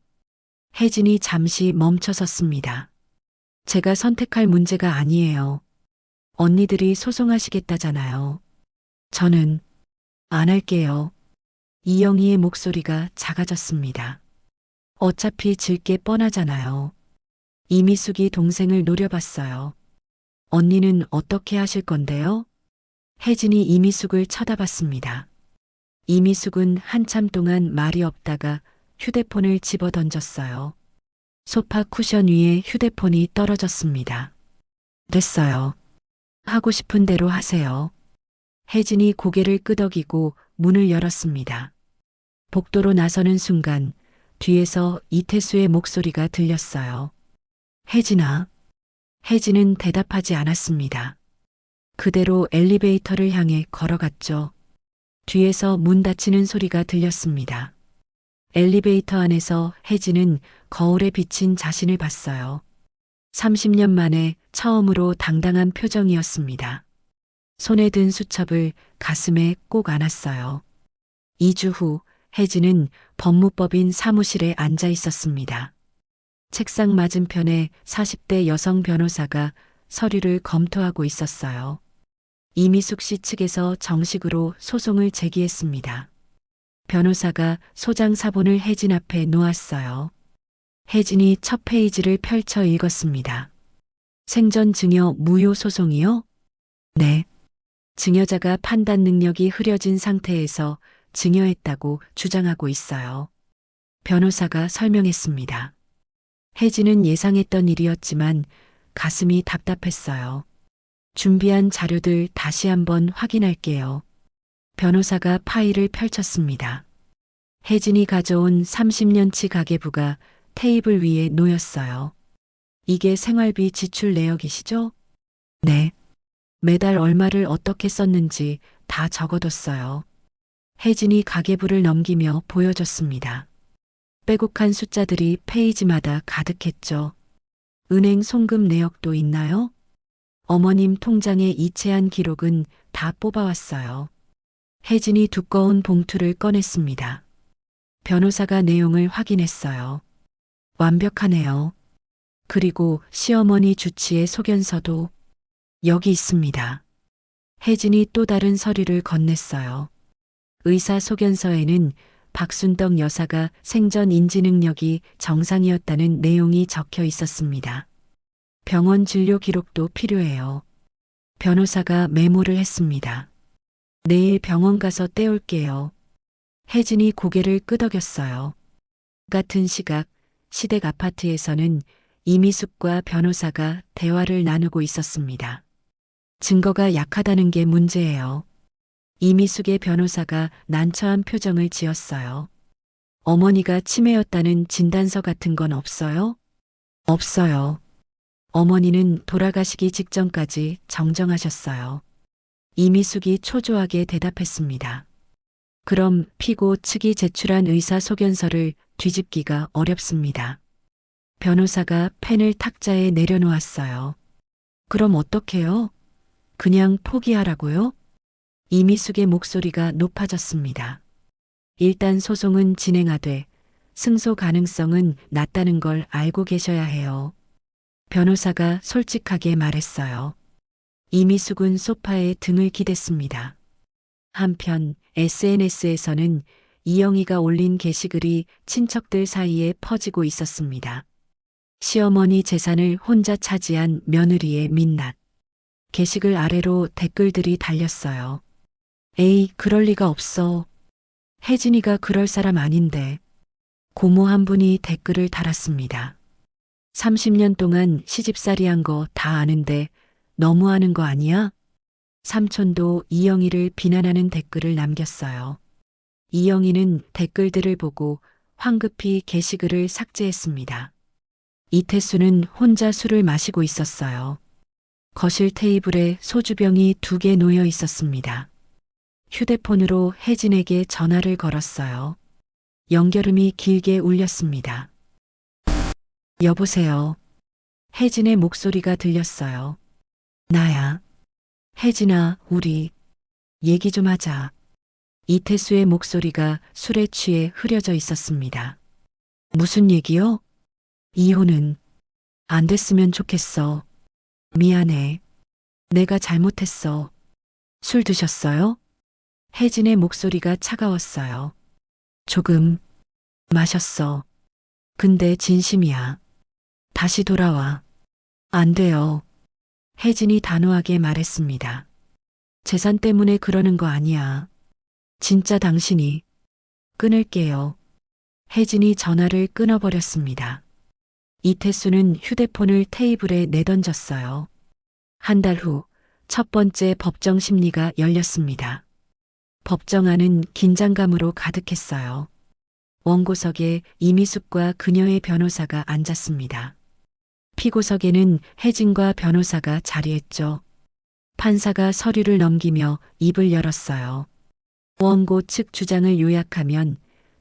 혜진이 잠시 멈춰섰습니다. 제가 선택할 문제가 아니에요. 언니들이 소송하시겠다잖아요. 저는 안 할게요. 이영희의 목소리가 작아졌습니다. 어차피 질 게 뻔하잖아요. 이미숙이 동생을 노려봤어요. 언니는 어떻게 하실 건데요? 혜진이 이미숙을 쳐다봤습니다. 이미숙은 한참 동안 말이 없다가 휴대폰을 집어 던졌어요. 소파 쿠션 위에 휴대폰이 떨어졌습니다. 됐어요. 하고 싶은 대로 하세요. 혜진이 고개를 끄덕이고 문을 열었습니다. 복도로 나서는 순간 뒤에서 이태수의 목소리가 들렸어요. 혜진아. 혜진은 대답하지 않았습니다. 그대로 엘리베이터를 향해 걸어갔죠. 뒤에서 문 닫히는 소리가 들렸습니다. 엘리베이터 안에서 혜진은 거울에 비친 자신을 봤어요. 30년 만에 처음으로 당당한 표정이었습니다. 손에 든 수첩을 가슴에 꼭 안았어요. 2주 후 혜진은 법무법인 사무실에 앉아 있었습니다. 책상 맞은편에 40대 여성 변호사가 서류를 검토하고 있었어요. 이미숙 씨 측에서 정식으로 소송을 제기했습니다. 변호사가 소장 사본을 혜진 앞에 놓았어요. 혜진이 첫 페이지를 펼쳐 읽었습니다. 생전 증여 무효 소송이요? 네. 증여자가 판단 능력이 흐려진 상태에서 증여했다고 주장하고 있어요. 변호사가 설명했습니다. 혜진은 예상했던 일이었지만 가슴이 답답했어요. 준비한 자료들 다시 한번 확인할게요. 변호사가 파일을 펼쳤습니다. 혜진이 가져온 30년치 가계부가 테이블 위에 놓였어요. 이게 생활비 지출 내역이시죠? 네. 매달 얼마를 어떻게 썼는지 다 적어뒀어요. 혜진이 가계부를 넘기며 보여줬습니다. 빼곡한 숫자들이 페이지마다 가득했죠. 은행 송금 내역도 있나요? 어머님 통장에 이체한 기록은 다 뽑아왔어요. 혜진이 두꺼운 봉투를 꺼냈습니다. 변호사가 내용을 확인했어요. 완벽하네요. 그리고 시어머니 주치의 소견서도 여기 있습니다. 혜진이 또 다른 서류를 건넸어요. 의사 소견서에는 박순덕 여사가 생전 인지 능력이 정상이었다는 내용이 적혀 있었습니다. 병원 진료 기록도 필요해요. 변호사가 메모를 했습니다. 내일 병원 가서 떼올게요. 혜진이 고개를 끄덕였어요. 같은 시각 시댁 아파트에서는 이미숙과 변호사가 대화를 나누고 있었습니다. 증거가 약하다는 게 문제예요. 이미숙의 변호사가 난처한 표정을 지었어요. 어머니가 치매였다는 진단서 같은 건 없어요? 없어요. 어머니는 돌아가시기 직전까지 정정하셨어요. 이미숙이 초조하게 대답했습니다. 그럼 피고 측이 제출한 의사 소견서를 뒤집기가 어렵습니다. 변호사가 펜을 탁자에 내려놓았어요. 그럼 어떡해요? 그냥 포기하라고요? 이미숙의 목소리가 높아졌습니다. 일단 소송은 진행하되 승소 가능성은 낮다는 걸 알고 계셔야 해요. 변호사가 솔직하게 말했어요. 이미숙은 소파에 등을 기댔습니다. 한편 SNS에서는 이영희가 올린 게시글이 친척들 사이에 퍼지고 있었습니다. 시어머니 재산을 혼자 차지한 며느리의 민낯. 게시글 아래로 댓글들이 달렸어요. 에이, 그럴 리가 없어. 혜진이가 그럴 사람 아닌데. 고모 한 분이 댓글을 달았습니다. 30년 동안 시집살이한 거 다 아는데 너무하는 거 아니야? 삼촌도 이영희를 비난하는 댓글을 남겼어요. 이영희는 댓글들을 보고 황급히 게시글을 삭제했습니다. 이태수는 혼자 술을 마시고 있었어요. 거실 테이블에 소주병이 2개 놓여 있었습니다. 휴대폰으로 혜진에게 전화를 걸었어요. 연결음이 길게 울렸습니다. 여보세요. 혜진의 목소리가 들렸어요. 나야. 혜진아, 우리 얘기 좀 하자. 이태수의 목소리가 술에 취해 흐려져 있었습니다. 무슨 얘기요? 이혼은 안 됐으면 좋겠어. 미안해. 내가 잘못했어. 술 드셨어요? 혜진의 목소리가 차가웠어요. 조금 마셨어. 근데 진심이야. 다시 돌아와. 안 돼요. 혜진이 단호하게 말했습니다. 재산 때문에 그러는 거 아니야. 진짜 당신이. 끊을게요. 혜진이 전화를 끊어버렸습니다. 이태수는 휴대폰을 테이블에 내던졌어요. 한 달 후 첫 번째 법정 심리가 열렸습니다. 법정 안은 긴장감으로 가득했어요. 원고석에 이미숙과 그녀의 변호사가 앉았습니다. 피고석에는 혜진과 변호사가 자리했죠. 판사가 서류를 넘기며 입을 열었어요. 원고 측 주장을 요약하면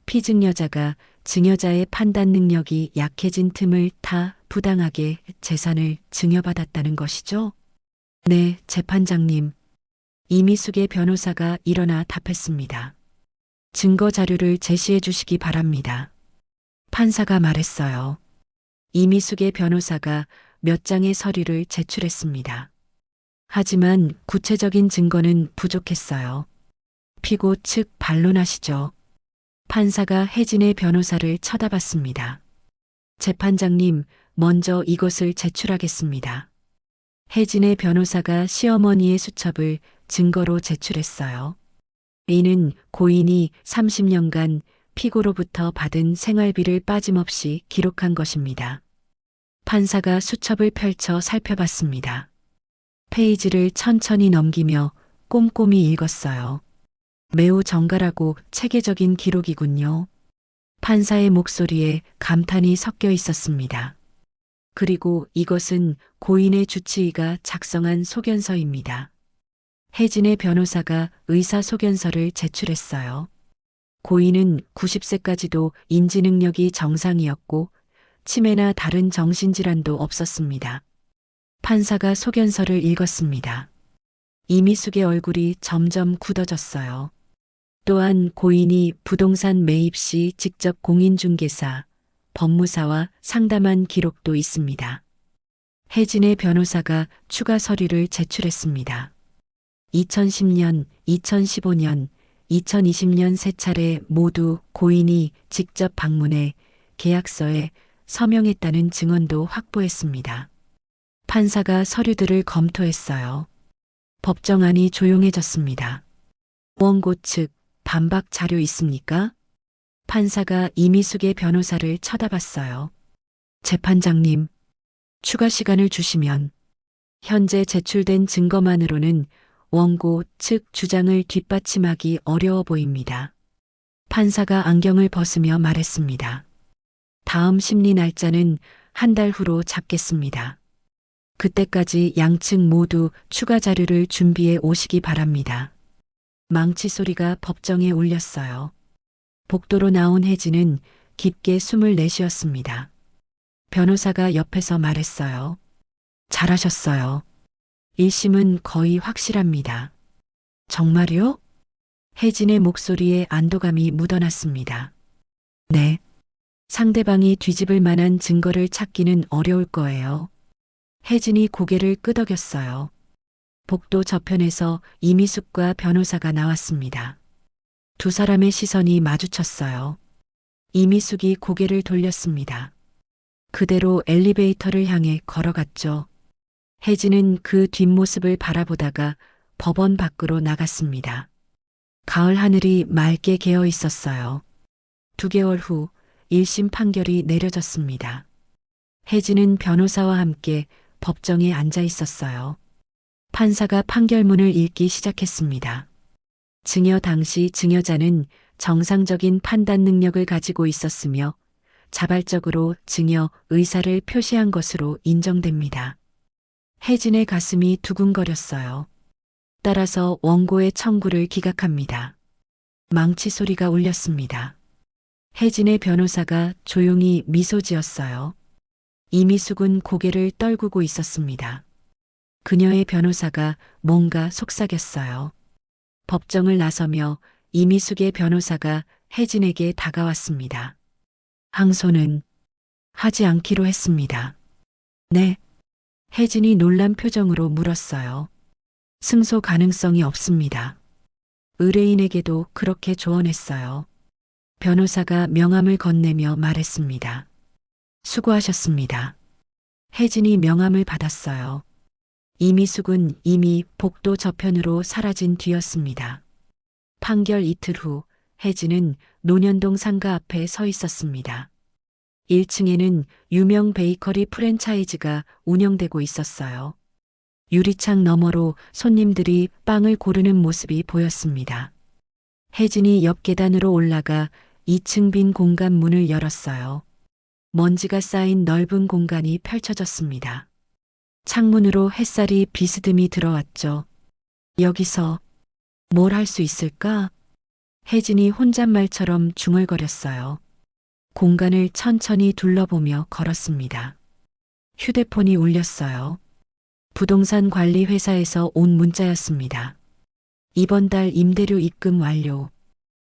피증여자가 증여자의 판단 능력이 약해진 틈을 타 부당하게 재산을 증여받았다는 것이죠. 네, 재판장님. 이미숙의 변호사가 일어나 답했습니다. 증거 자료를 제시해 주시기 바랍니다. 판사가 말했어요. 이미숙의 변호사가 몇 장의 서류를 제출했습니다. 하지만 구체적인 증거는 부족했어요. 피고 측 반론하시죠. 판사가 혜진의 변호사를 쳐다봤습니다. 재판장님, 먼저 이것을 제출하겠습니다. 혜진의 변호사가 시어머니의 수첩을 증거로 제출했어요. 이는 고인이 30년간 피고로부터 받은 생활비를 빠짐없이 기록한 것입니다. 판사가 수첩을 펼쳐 살펴봤습니다. 페이지를 천천히 넘기며 꼼꼼히 읽었어요. 매우 정갈하고 체계적인 기록이군요. 판사의 목소리에 감탄이 섞여 있었습니다. 그리고 이것은 고인의 주치의가 작성한 소견서입니다. 혜진의 변호사가 의사 소견서를 제출했어요. 고인은 90세까지도 인지 능력이 정상이었고 치매나 다른 정신질환도 없었습니다. 판사가 소견서를 읽었습니다. 이미숙의 얼굴이 점점 굳어졌어요. 또한 고인이 부동산 매입 시 직접 공인중개사, 법무사와 상담한 기록도 있습니다. 혜진의 변호사가 추가 서류를 제출했습니다. 2010년, 2015년, 2020년 세 차례 모두 고인이 직접 방문해 계약서에 서명했다는 증언도 확보했습니다. 판사가 서류들을 검토했어요. 법정안이 조용해졌습니다. 원고 측 반박 자료 있습니까? 판사가 이미숙의 변호사를 쳐다봤어요. 재판장님, 추가 시간을 주시면 현재 제출된 증거만으로는 원고 측 주장을 뒷받침하기 어려워 보입니다. 판사가 안경을 벗으며 말했습니다. 다음 심리 날짜는 한 달 후로 잡겠습니다. 그때까지 양측 모두 추가 자료를 준비해 오시기 바랍니다. 망치 소리가 법정에 울렸어요. 복도로 나온 혜진은 깊게 숨을 내쉬었습니다. 변호사가 옆에서 말했어요. 잘하셨어요. 1심은 거의 확실합니다. 정말요? 혜진의 목소리에 안도감이 묻어났습니다. 네. 상대방이 뒤집을 만한 증거를 찾기는 어려울 거예요. 혜진이 고개를 끄덕였어요. 복도 저편에서 이미숙과 변호사가 나왔습니다. 두 사람의 시선이 마주쳤어요. 이미숙이 고개를 돌렸습니다. 그대로 엘리베이터를 향해 걸어갔죠. 혜진은 그 뒷모습을 바라보다가 법원 밖으로 나갔습니다. 가을 하늘이 맑게 개어 있었어요. 2개월 후 1심 판결이 내려졌습니다. 혜진은 변호사와 함께 법정에 앉아 있었어요. 판사가 판결문을 읽기 시작했습니다. 증여 당시 증여자는 정상적인 판단 능력을 가지고 있었으며 자발적으로 증여 의사를 표시한 것으로 인정됩니다. 혜진의 가슴이 두근거렸어요. 따라서 원고의 청구를 기각합니다. 망치 소리가 울렸습니다. 혜진의 변호사가 조용히 미소 지었어요. 이미숙은 고개를 떨구고 있었습니다. 그녀의 변호사가 뭔가 속삭였어요. 법정을 나서며 이미숙의 변호사가 혜진에게 다가왔습니다. 항소는 하지 않기로 했습니다. 네. 혜진이 놀란 표정으로 물었어요. 승소 가능성이 없습니다. 의뢰인에게도 그렇게 조언했어요. 변호사가 명함을 건네며 말했습니다. 수고하셨습니다. 혜진이 명함을 받았어요. 이미숙은 이미 복도 저편으로 사라진 뒤였습니다. 판결 이틀 후 혜진은 논현동 상가 앞에 서 있었습니다. 1층에는 유명 베이커리 프랜차이즈가 운영되고 있었어요. 유리창 너머로 손님들이 빵을 고르는 모습이 보였습니다. 혜진이 옆 계단으로 올라가 2층 빈 공간 문을 열었어요. 먼지가 쌓인 넓은 공간이 펼쳐졌습니다. 창문으로 햇살이 비스듬히 들어왔죠. 여기서 뭘 할 수 있을까? 혜진이 혼잣말처럼 중얼거렸어요. 공간을 천천히 둘러보며 걸었습니다. 휴대폰이 울렸어요. 부동산 관리 회사에서 온 문자였습니다. 이번 달 임대료 입금 완료.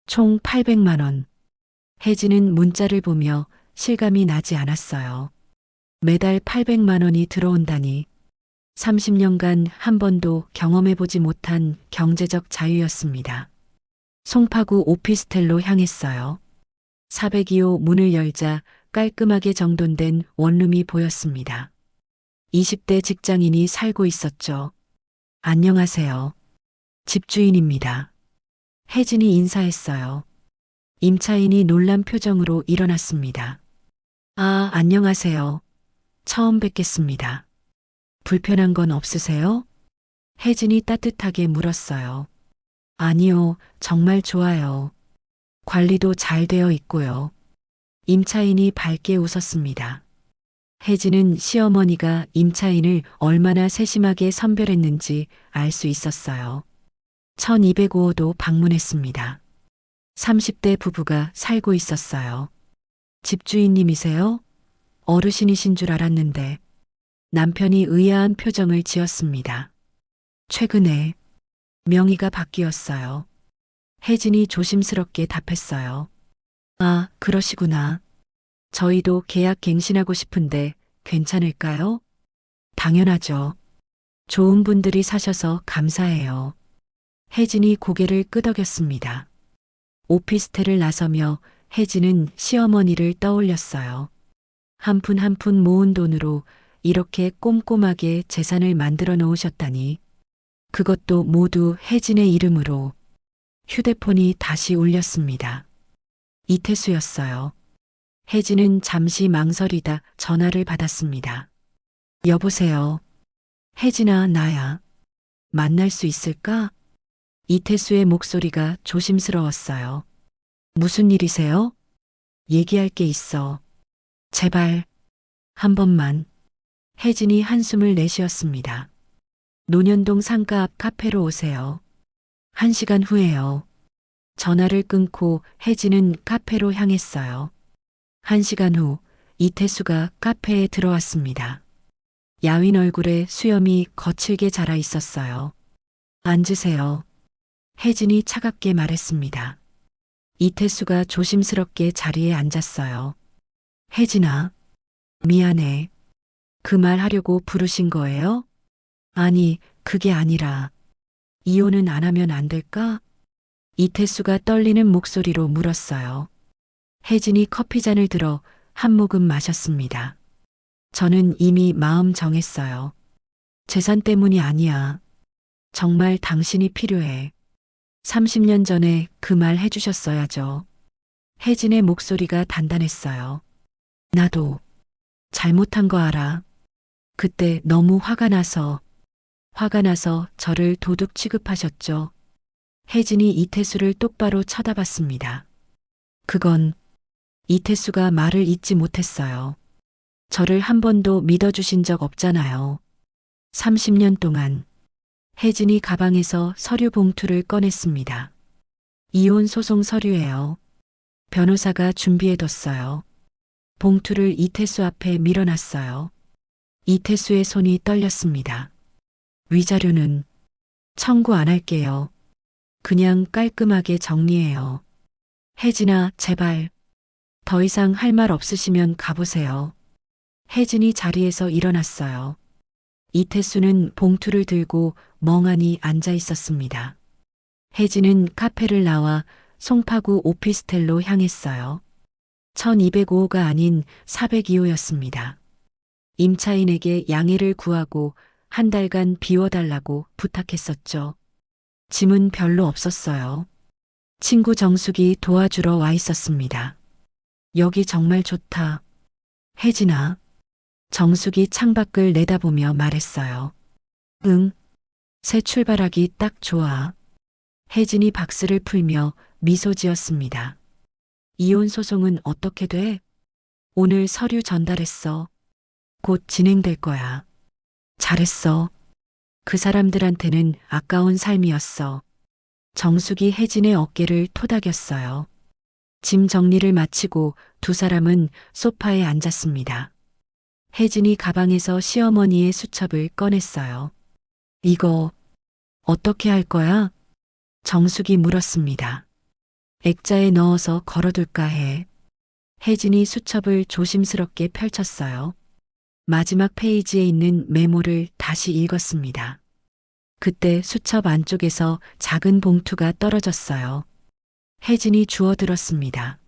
총 800만 원. 혜진은 문자를 보며 실감이 나지 않았어요. 매달 800만 원이 들어온다니 30년간 한 번도 경험해보지 못한 경제적 자유였습니다. 송파구 오피스텔로 향했어요. 402호 문을 열자 깔끔하게 정돈된 원룸이 보였습니다. 20대 직장인이 살고 있었죠. 안녕하세요. 집주인입니다. 혜진이 인사했어요. 임차인이 놀란 표정으로 일어났습니다. 아, 안녕하세요. 처음 뵙겠습니다. 불편한 건 없으세요? 혜진이 따뜻하게 물었어요. 아니요, 정말 좋아요. 관리도 잘 되어 있고요. 임차인이 밝게 웃었습니다. 혜진은 시어머니가 임차인을 얼마나 세심하게 선별했는지 알 수 있었어요. 1205호도 방문했습니다. 30대 부부가 살고 있었어요. 집주인님이세요? 어르신이신 줄 알았는데 남편이 의아한 표정을 지었습니다. 최근에 명의가 바뀌었어요. 혜진이 조심스럽게 답했어요. 아, 그러시구나. 저희도 계약 갱신하고 싶은데 괜찮을까요? 당연하죠. 좋은 분들이 사셔서 감사해요. 혜진이 고개를 끄덕였습니다. 오피스텔을 나서며 혜진은 시어머니를 떠올렸어요. 한 푼 한 푼 모은 돈으로 이렇게 꼼꼼하게 재산을 만들어 놓으셨다니. 그것도 모두 혜진의 이름으로. 휴대폰이 다시 울렸습니다. 이태수였어요. 혜진은 잠시 망설이다 전화를 받았습니다. 여보세요. 혜진아, 나야. 만날 수 있을까? 이태수의 목소리가 조심스러웠어요. 무슨 일이세요? 얘기할 게 있어. 제발, 한 번만. 혜진이 한숨을 내쉬었습니다. 논현동 상가 앞 카페로 오세요. 1시간 후에요. 전화를 끊고 혜진은 카페로 향했어요. 1시간 후 이태수가 카페에 들어왔습니다. 야윈 얼굴에 수염이 거칠게 자라 있었어요. 앉으세요. 혜진이 차갑게 말했습니다. 이태수가 조심스럽게 자리에 앉았어요. 혜진아, 미안해. 그 말 하려고 부르신 거예요? 아니, 그게 아니라 이혼은 안 하면 안 될까? 이태수가 떨리는 목소리로 물었어요. 혜진이 커피잔을 들어 한 모금 마셨습니다. 저는 이미 마음 정했어요. 재산 때문이 아니야. 정말 당신이 필요해. 30년 전에 그 말 해주셨어야죠. 혜진의 목소리가 단단했어요. 나도 잘못한 거 알아. 그때 너무 화가 나서 저를 도둑 취급하셨죠. 혜진이 이태수를 똑바로 쳐다봤습니다. 그건 이태수가 말을 잇지 못했어요. 저를 한 번도 믿어주신 적 없잖아요. 30년 동안. 혜진이 가방에서 서류 봉투를 꺼냈습니다. 이혼 소송 서류예요. 변호사가 준비해뒀어요. 봉투를 이태수 앞에 밀어놨어요. 이태수의 손이 떨렸습니다. 위자료는 청구 안 할게요. 그냥 깔끔하게 정리해요. 혜진아, 제발. 더 이상 할 말 없으시면 가보세요. 혜진이 자리에서 일어났어요. 이태수는 봉투를 들고 멍하니 앉아 있었습니다. 혜진은 카페를 나와 송파구 오피스텔로 향했어요. 1205호가 아닌 402호였습니다. 임차인에게 양해를 구하고 한 달간 비워달라고 부탁했었죠. 짐은 별로 없었어요. 친구 정숙이 도와주러 와 있었습니다. 여기 정말 좋다. 혜진아. 정숙이 창밖을 내다보며 말했어요. 응. 새 출발하기 딱 좋아. 혜진이 박스를 풀며 미소 지었습니다. 이혼 소송은 어떻게 돼? 오늘 서류 전달했어. 곧 진행될 거야. 잘했어. 그 사람들한테는 아까운 삶이었어. 정숙이 혜진의 어깨를 토닥였어요. 짐 정리를 마치고 두 사람은 소파에 앉았습니다. 혜진이 가방에서 시어머니의 수첩을 꺼냈어요. 이거 어떻게 할 거야? 정숙이 물었습니다. 액자에 넣어서 걸어둘까 해. 혜진이 수첩을 조심스럽게 펼쳤어요. 마지막 페이지에 있는 메모를 다시 읽었습니다. 그때 수첩 안쪽에서 작은 봉투가 떨어졌어요. 혜진이 주워들었습니다.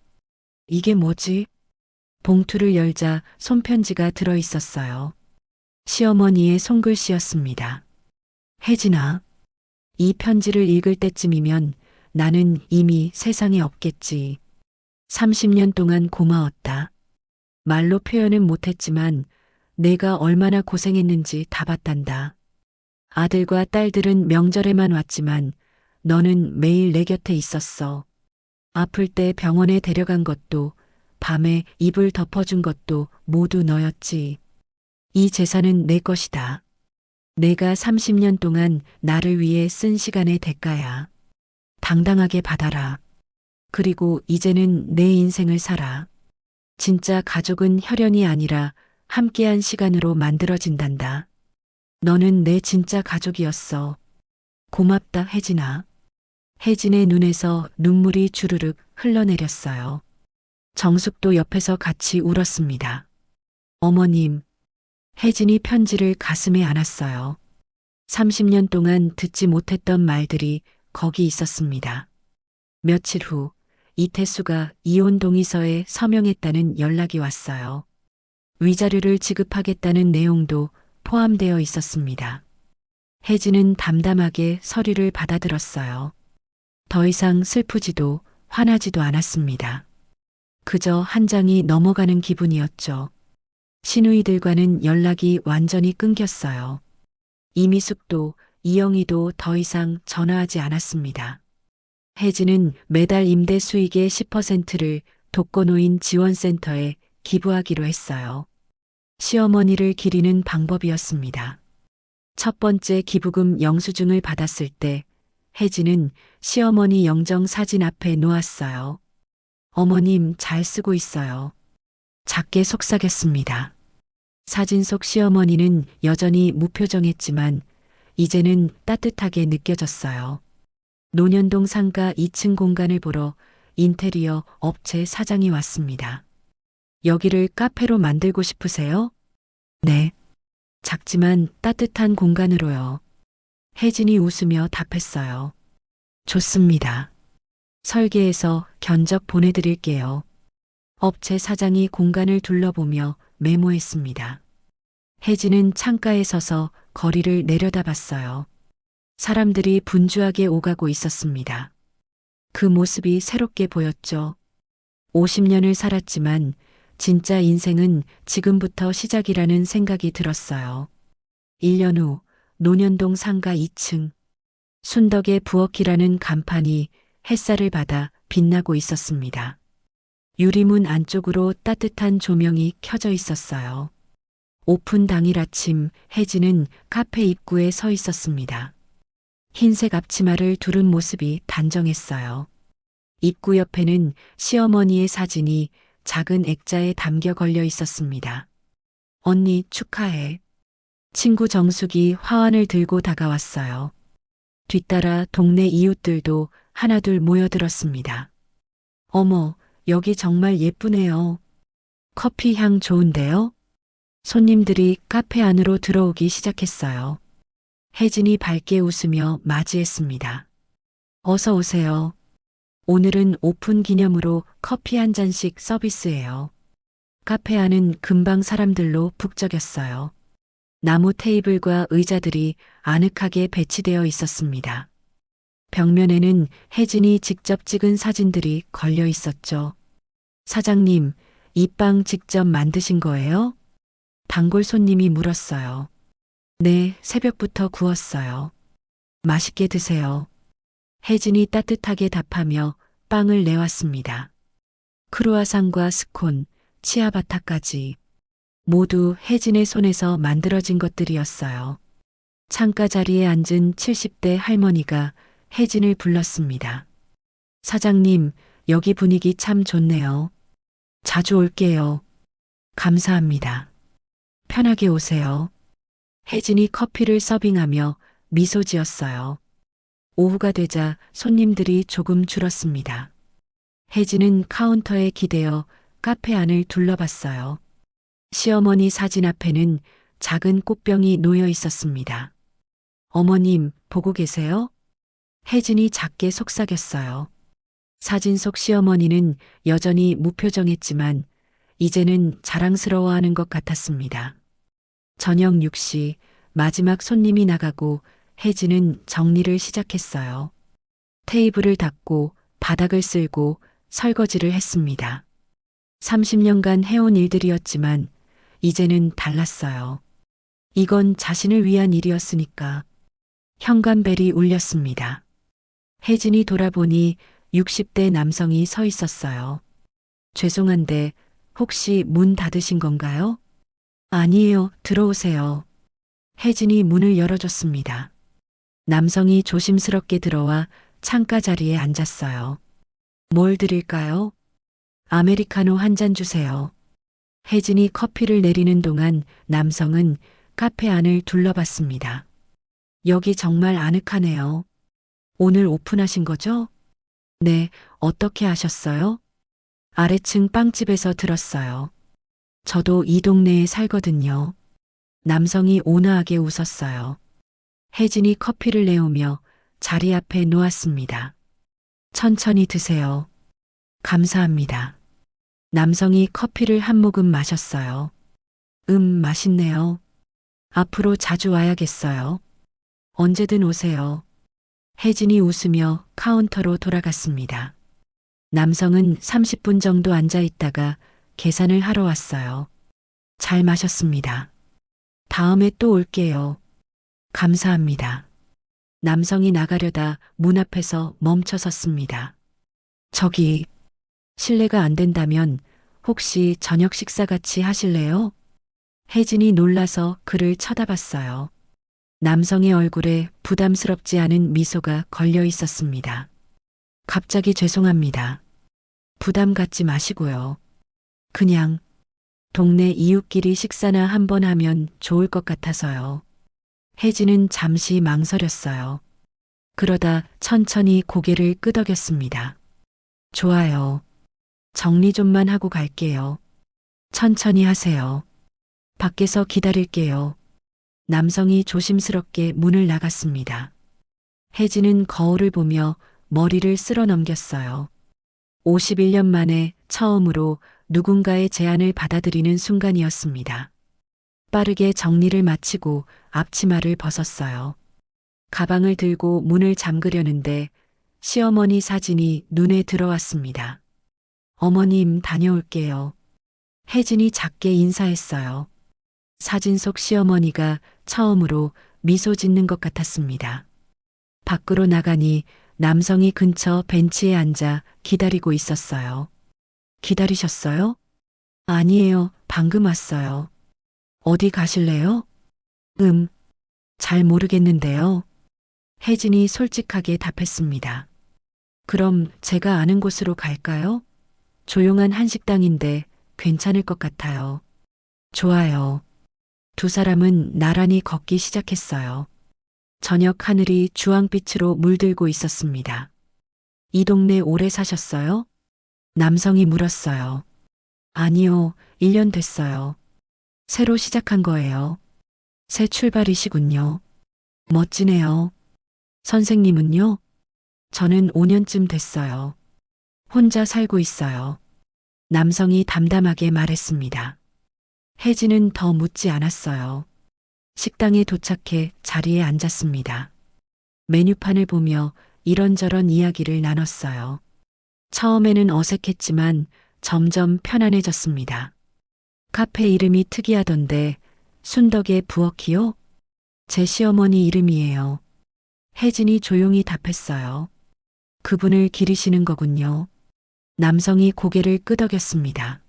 이게 뭐지? 봉투를 열자 손편지가 들어 있었어요. 시어머니의 손글씨였습니다. 혜진아, 이 편지를 읽을 때쯤이면 나는 이미 세상에 없겠지. 30년 동안 고마웠다. 말로 표현은 못했지만 내가 얼마나 고생했는지 다 봤단다. 아들과 딸들은 명절에만 왔지만 너는 매일 내 곁에 있었어. 아플 때 병원에 데려간 것도 밤에 이불 덮어준 것도 모두 너였지. 이 재산은 내 것이다. 내가 30년 동안 나를 위해 쓴 시간의 대가야. 당당하게 받아라. 그리고 이제는 내 인생을 살아. 진짜 가족은 혈연이 아니라 함께한 시간으로 만들어진단다. 너는 내 진짜 가족이었어. 고맙다, 혜진아. 혜진의 눈에서 눈물이 주르륵 흘러내렸어요. 정숙도 옆에서 같이 울었습니다. 어머님, 혜진이 편지를 가슴에 안았어요. 30년 동안 듣지 못했던 말들이 거기 있었습니다. 며칠 후 이태수가 이혼 동의서에 서명했다는 연락이 왔어요. 위자료를 지급하겠다는 내용도 포함되어 있었습니다. 혜진은 담담하게 서류를 받아들었어요. 더 이상 슬프지도 화나지도 않았습니다. 그저 한 장이 넘어가는 기분이었죠. 시누이들과는 연락이 완전히 끊겼어요. 이미숙도 이영희도 더 이상 전화하지 않았습니다. 혜진은 매달 임대 수익의 10%를 독거노인 지원센터에 기부하기로 했어요. 시어머니를 기리는 방법이었습니다. 첫 번째 기부금 영수증을 받았을 때 혜진은 시어머니 영정 사진 앞에 놓았어요. 어머님 잘 쓰고 있어요. 작게 속삭였습니다. 사진 속 시어머니는 여전히 무표정했지만 이제는 따뜻하게 느껴졌어요. 논현동 상가 2층 공간을 보러 인테리어 업체 사장이 왔습니다. 여기를 카페로 만들고 싶으세요? 네. 작지만 따뜻한 공간으로요. 혜진이 웃으며 답했어요. 좋습니다. 설계해서 견적 보내드릴게요. 업체 사장이 공간을 둘러보며 메모했습니다. 혜진은 창가에 서서 거리를 내려다봤어요. 사람들이 분주하게 오가고 있었습니다. 그 모습이 새롭게 보였죠. 50년을 살았지만 진짜 인생은 지금부터 시작이라는 생각이 들었어요. 1년 후 논현동 상가 2층 순덕의 부엌이라는 간판이 햇살을 받아 빛나고 있었습니다. 유리문 안쪽으로 따뜻한 조명이 켜져 있었어요. 오픈 당일 아침 혜진은 카페 입구에 서 있었습니다. 흰색 앞치마를 두른 모습이 단정했어요. 입구 옆에는 시어머니의 사진이 작은 액자에 담겨 걸려 있었습니다. 언니 축하해. 친구 정숙이 화환을 들고 다가왔어요. 뒤따라 동네 이웃들도 하나둘 모여들었습니다. 어머, 여기 정말 예쁘네요. 커피 향 좋은데요? 손님들이 카페 안으로 들어오기 시작했어요. 혜진이 밝게 웃으며 맞이했습니다. 어서 오세요. 오늘은 오픈 기념으로 커피 한 잔씩 서비스예요. 카페 안은 금방 사람들로 북적였어요. 나무 테이블과 의자들이 아늑하게 배치되어 있었습니다. 벽면에는 혜진이 직접 찍은 사진들이 걸려 있었죠. 사장님, 이 빵 직접 만드신 거예요? 단골 손님이 물었어요. 네, 새벽부터 구웠어요. 맛있게 드세요. 혜진이 따뜻하게 답하며 빵을 내왔습니다. 크루아상과 스콘, 치아바타까지 모두 혜진의 손에서 만들어진 것들이었어요. 창가 자리에 앉은 70대 할머니가 혜진을 불렀습니다. 사장님, 여기 분위기 참 좋네요. 자주 올게요. 감사합니다. 편하게 오세요. 혜진이 커피를 서빙하며 미소 지었어요. 오후가 되자 손님들이 조금 줄었습니다. 혜진은 카운터에 기대어 카페 안을 둘러봤어요. 시어머니 사진 앞에는 작은 꽃병이 놓여 있었습니다. 어머님, 보고 계세요? 혜진이 작게 속삭였어요. 사진 속 시어머니는 여전히 무표정했지만 이제는 자랑스러워하는 것 같았습니다. 저녁 6시 마지막 손님이 나가고 혜진은 정리를 시작했어요. 테이블을 닦고 바닥을 쓸고 설거지를 했습니다. 30년간 해온 일들이었지만 이제는 달랐어요. 이건 자신을 위한 일이었으니까. 현관벨이 울렸습니다. 혜진이 돌아보니 60대 남성이 서 있었어요. 죄송한데 혹시 문 닫으신 건가요? 아니에요, 들어오세요. 혜진이 문을 열어줬습니다. 남성이 조심스럽게 들어와 창가 자리에 앉았어요. 뭘 드릴까요? 아메리카노 한 잔 주세요. 혜진이 커피를 내리는 동안 남성은 카페 안을 둘러봤습니다. 여기 정말 아늑하네요. 오늘 오픈하신 거죠? 네, 어떻게 아셨어요? 아래층 빵집에서 들었어요. 저도 이 동네에 살거든요. 남성이 온화하게 웃었어요. 혜진이 커피를 내오며 자리 앞에 놓았습니다. 천천히 드세요. 감사합니다. 남성이 커피를 한 모금 마셨어요. 맛있네요. 앞으로 자주 와야겠어요. 언제든 오세요. 혜진이 웃으며 카운터로 돌아갔습니다. 남성은 30분 정도 앉아 있다가 계산을 하러 왔어요. 잘 마셨습니다. 다음에 또 올게요. 감사합니다. 남성이 나가려다 문 앞에서 멈춰 섰습니다. 저기, 실례가 안 된다면 혹시 저녁 식사 같이 하실래요? 혜진이 놀라서 그를 쳐다봤어요. 남성의 얼굴에 부담스럽지 않은 미소가 걸려 있었습니다. 갑자기 죄송합니다. 부담 갖지 마시고요. 그냥 동네 이웃끼리 식사나 한번 하면 좋을 것 같아서요. 혜진은 잠시 망설였어요. 그러다 천천히 고개를 끄덕였습니다. 좋아요. 정리 좀만 하고 갈게요. 천천히 하세요. 밖에서 기다릴게요. 남성이 조심스럽게 문을 나갔습니다. 혜진은 거울을 보며 머리를 쓸어 넘겼어요. 51년 만에 처음으로 누군가의 제안을 받아들이는 순간이었습니다. 빠르게 정리를 마치고 앞치마를 벗었어요. 가방을 들고 문을 잠그려는데 시어머니 사진이 눈에 들어왔습니다. 어머님, 다녀올게요. 혜진이 작게 인사했어요. 사진 속 시어머니가 처음으로 미소 짓는 것 같았습니다. 밖으로 나가니 남성이 근처 벤치에 앉아 기다리고 있었어요. 기다리셨어요? 아니에요, 방금 왔어요. 어디 가실래요? 잘 모르겠는데요. 혜진이 솔직하게 답했습니다. 그럼 제가 아는 곳으로 갈까요? 조용한 한식당인데 괜찮을 것 같아요. 좋아요. 두 사람은 나란히 걷기 시작했어요. 저녁 하늘이 주황빛으로 물들고 있었습니다. 이 동네 오래 사셨어요? 남성이 물었어요. 아니요, 1년 됐어요. 새로 시작한 거예요. 새 출발이시군요. 멋지네요. 선생님은요? 저는 5년쯤 됐어요. 혼자 살고 있어요. 남성이 담담하게 말했습니다. 혜진은 더 묻지 않았어요. 식당에 도착해 자리에 앉았습니다. 메뉴판을 보며 이런저런 이야기를 나눴어요. 처음에는 어색했지만 점점 편안해졌습니다. 카페 이름이 특이하던데 순덕의 부엌이요? 제 시어머니 이름이에요. 혜진이 조용히 답했어요. 그분을 기리시는 거군요. 남성이 고개를 끄덕였습니다.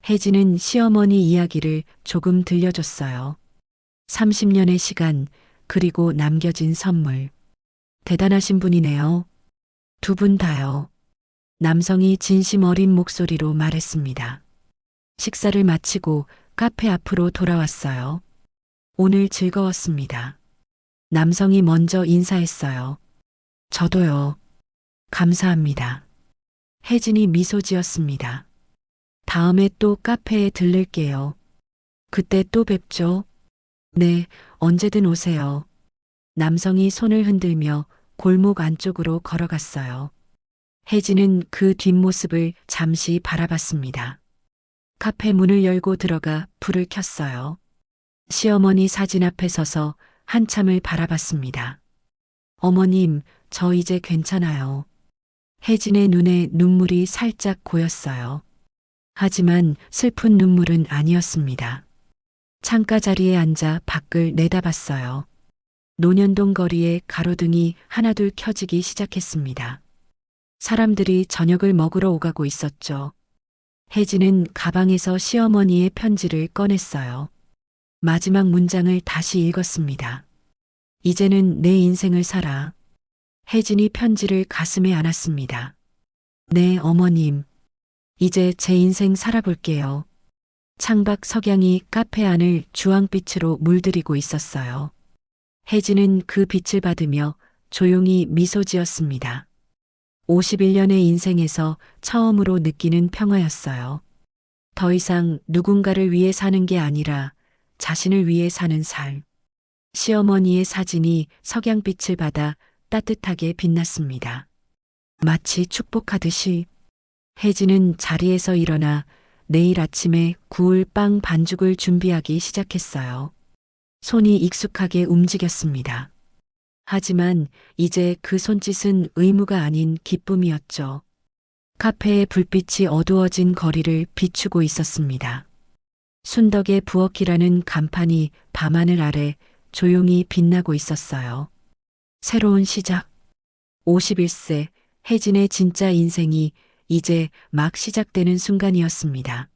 혜진은 시어머니 이야기를 조금 들려줬어요. 30년의 시간, 그리고 남겨진 선물. 대단하신 분이네요. 두 분 다요. 남성이 진심 어린 목소리로 말했습니다. 식사를 마치고 카페 앞으로 돌아왔어요. 오늘 즐거웠습니다. 남성이 먼저 인사했어요. 저도요. 감사합니다. 혜진이 미소 지었습니다. 다음에 또 카페에 들를게요. 그때 또 뵙죠. 네, 언제든 오세요. 남성이 손을 흔들며 골목 안쪽으로 걸어갔어요. 혜진은 그 뒷모습을 잠시 바라봤습니다. 카페 문을 열고 들어가 불을 켰어요. 시어머니 사진 앞에 서서 한참을 바라봤습니다. 어머님, 저 이제 괜찮아요. 혜진의 눈에 눈물이 살짝 고였어요. 하지만 슬픈 눈물은 아니었습니다. 창가 자리에 앉아 밖을 내다봤어요. 논현동 거리에 가로등이 하나둘 켜지기 시작했습니다. 사람들이 저녁을 먹으러 오가고 있었죠. 혜진은 가방에서 시어머니의 편지를 꺼냈어요. 마지막 문장을 다시 읽었습니다. 이제는 내 인생을 살아. 혜진이 편지를 가슴에 안았습니다. 네, 어머님. 이제 제 인생 살아볼게요. 창밖 석양이 카페 안을 주황빛으로 물들이고 있었어요. 혜진은 그 빛을 받으며 조용히 미소 지었습니다. 51년의 인생에서 처음으로 느끼는 평화였어요. 더 이상 누군가를 위해 사는 게 아니라 자신을 위해 사는 삶. 시어머니의 사진이 석양빛을 받아 따뜻하게 빛났습니다. 마치 축복하듯이 혜진은 자리에서 일어나 내일 아침에 구울 빵 반죽을 준비하기 시작했어요. 손이 익숙하게 움직였습니다. 하지만 이제 그 손짓은 의무가 아닌 기쁨이었죠. 카페의 불빛이 어두워진 거리를 비추고 있었습니다. 순덕의 부엌이라는 간판이 밤하늘 아래 조용히 빛나고 있었어요. 새로운 시작. 51세 혜진의 진짜 인생이 이제 막 시작되는 순간이었습니다.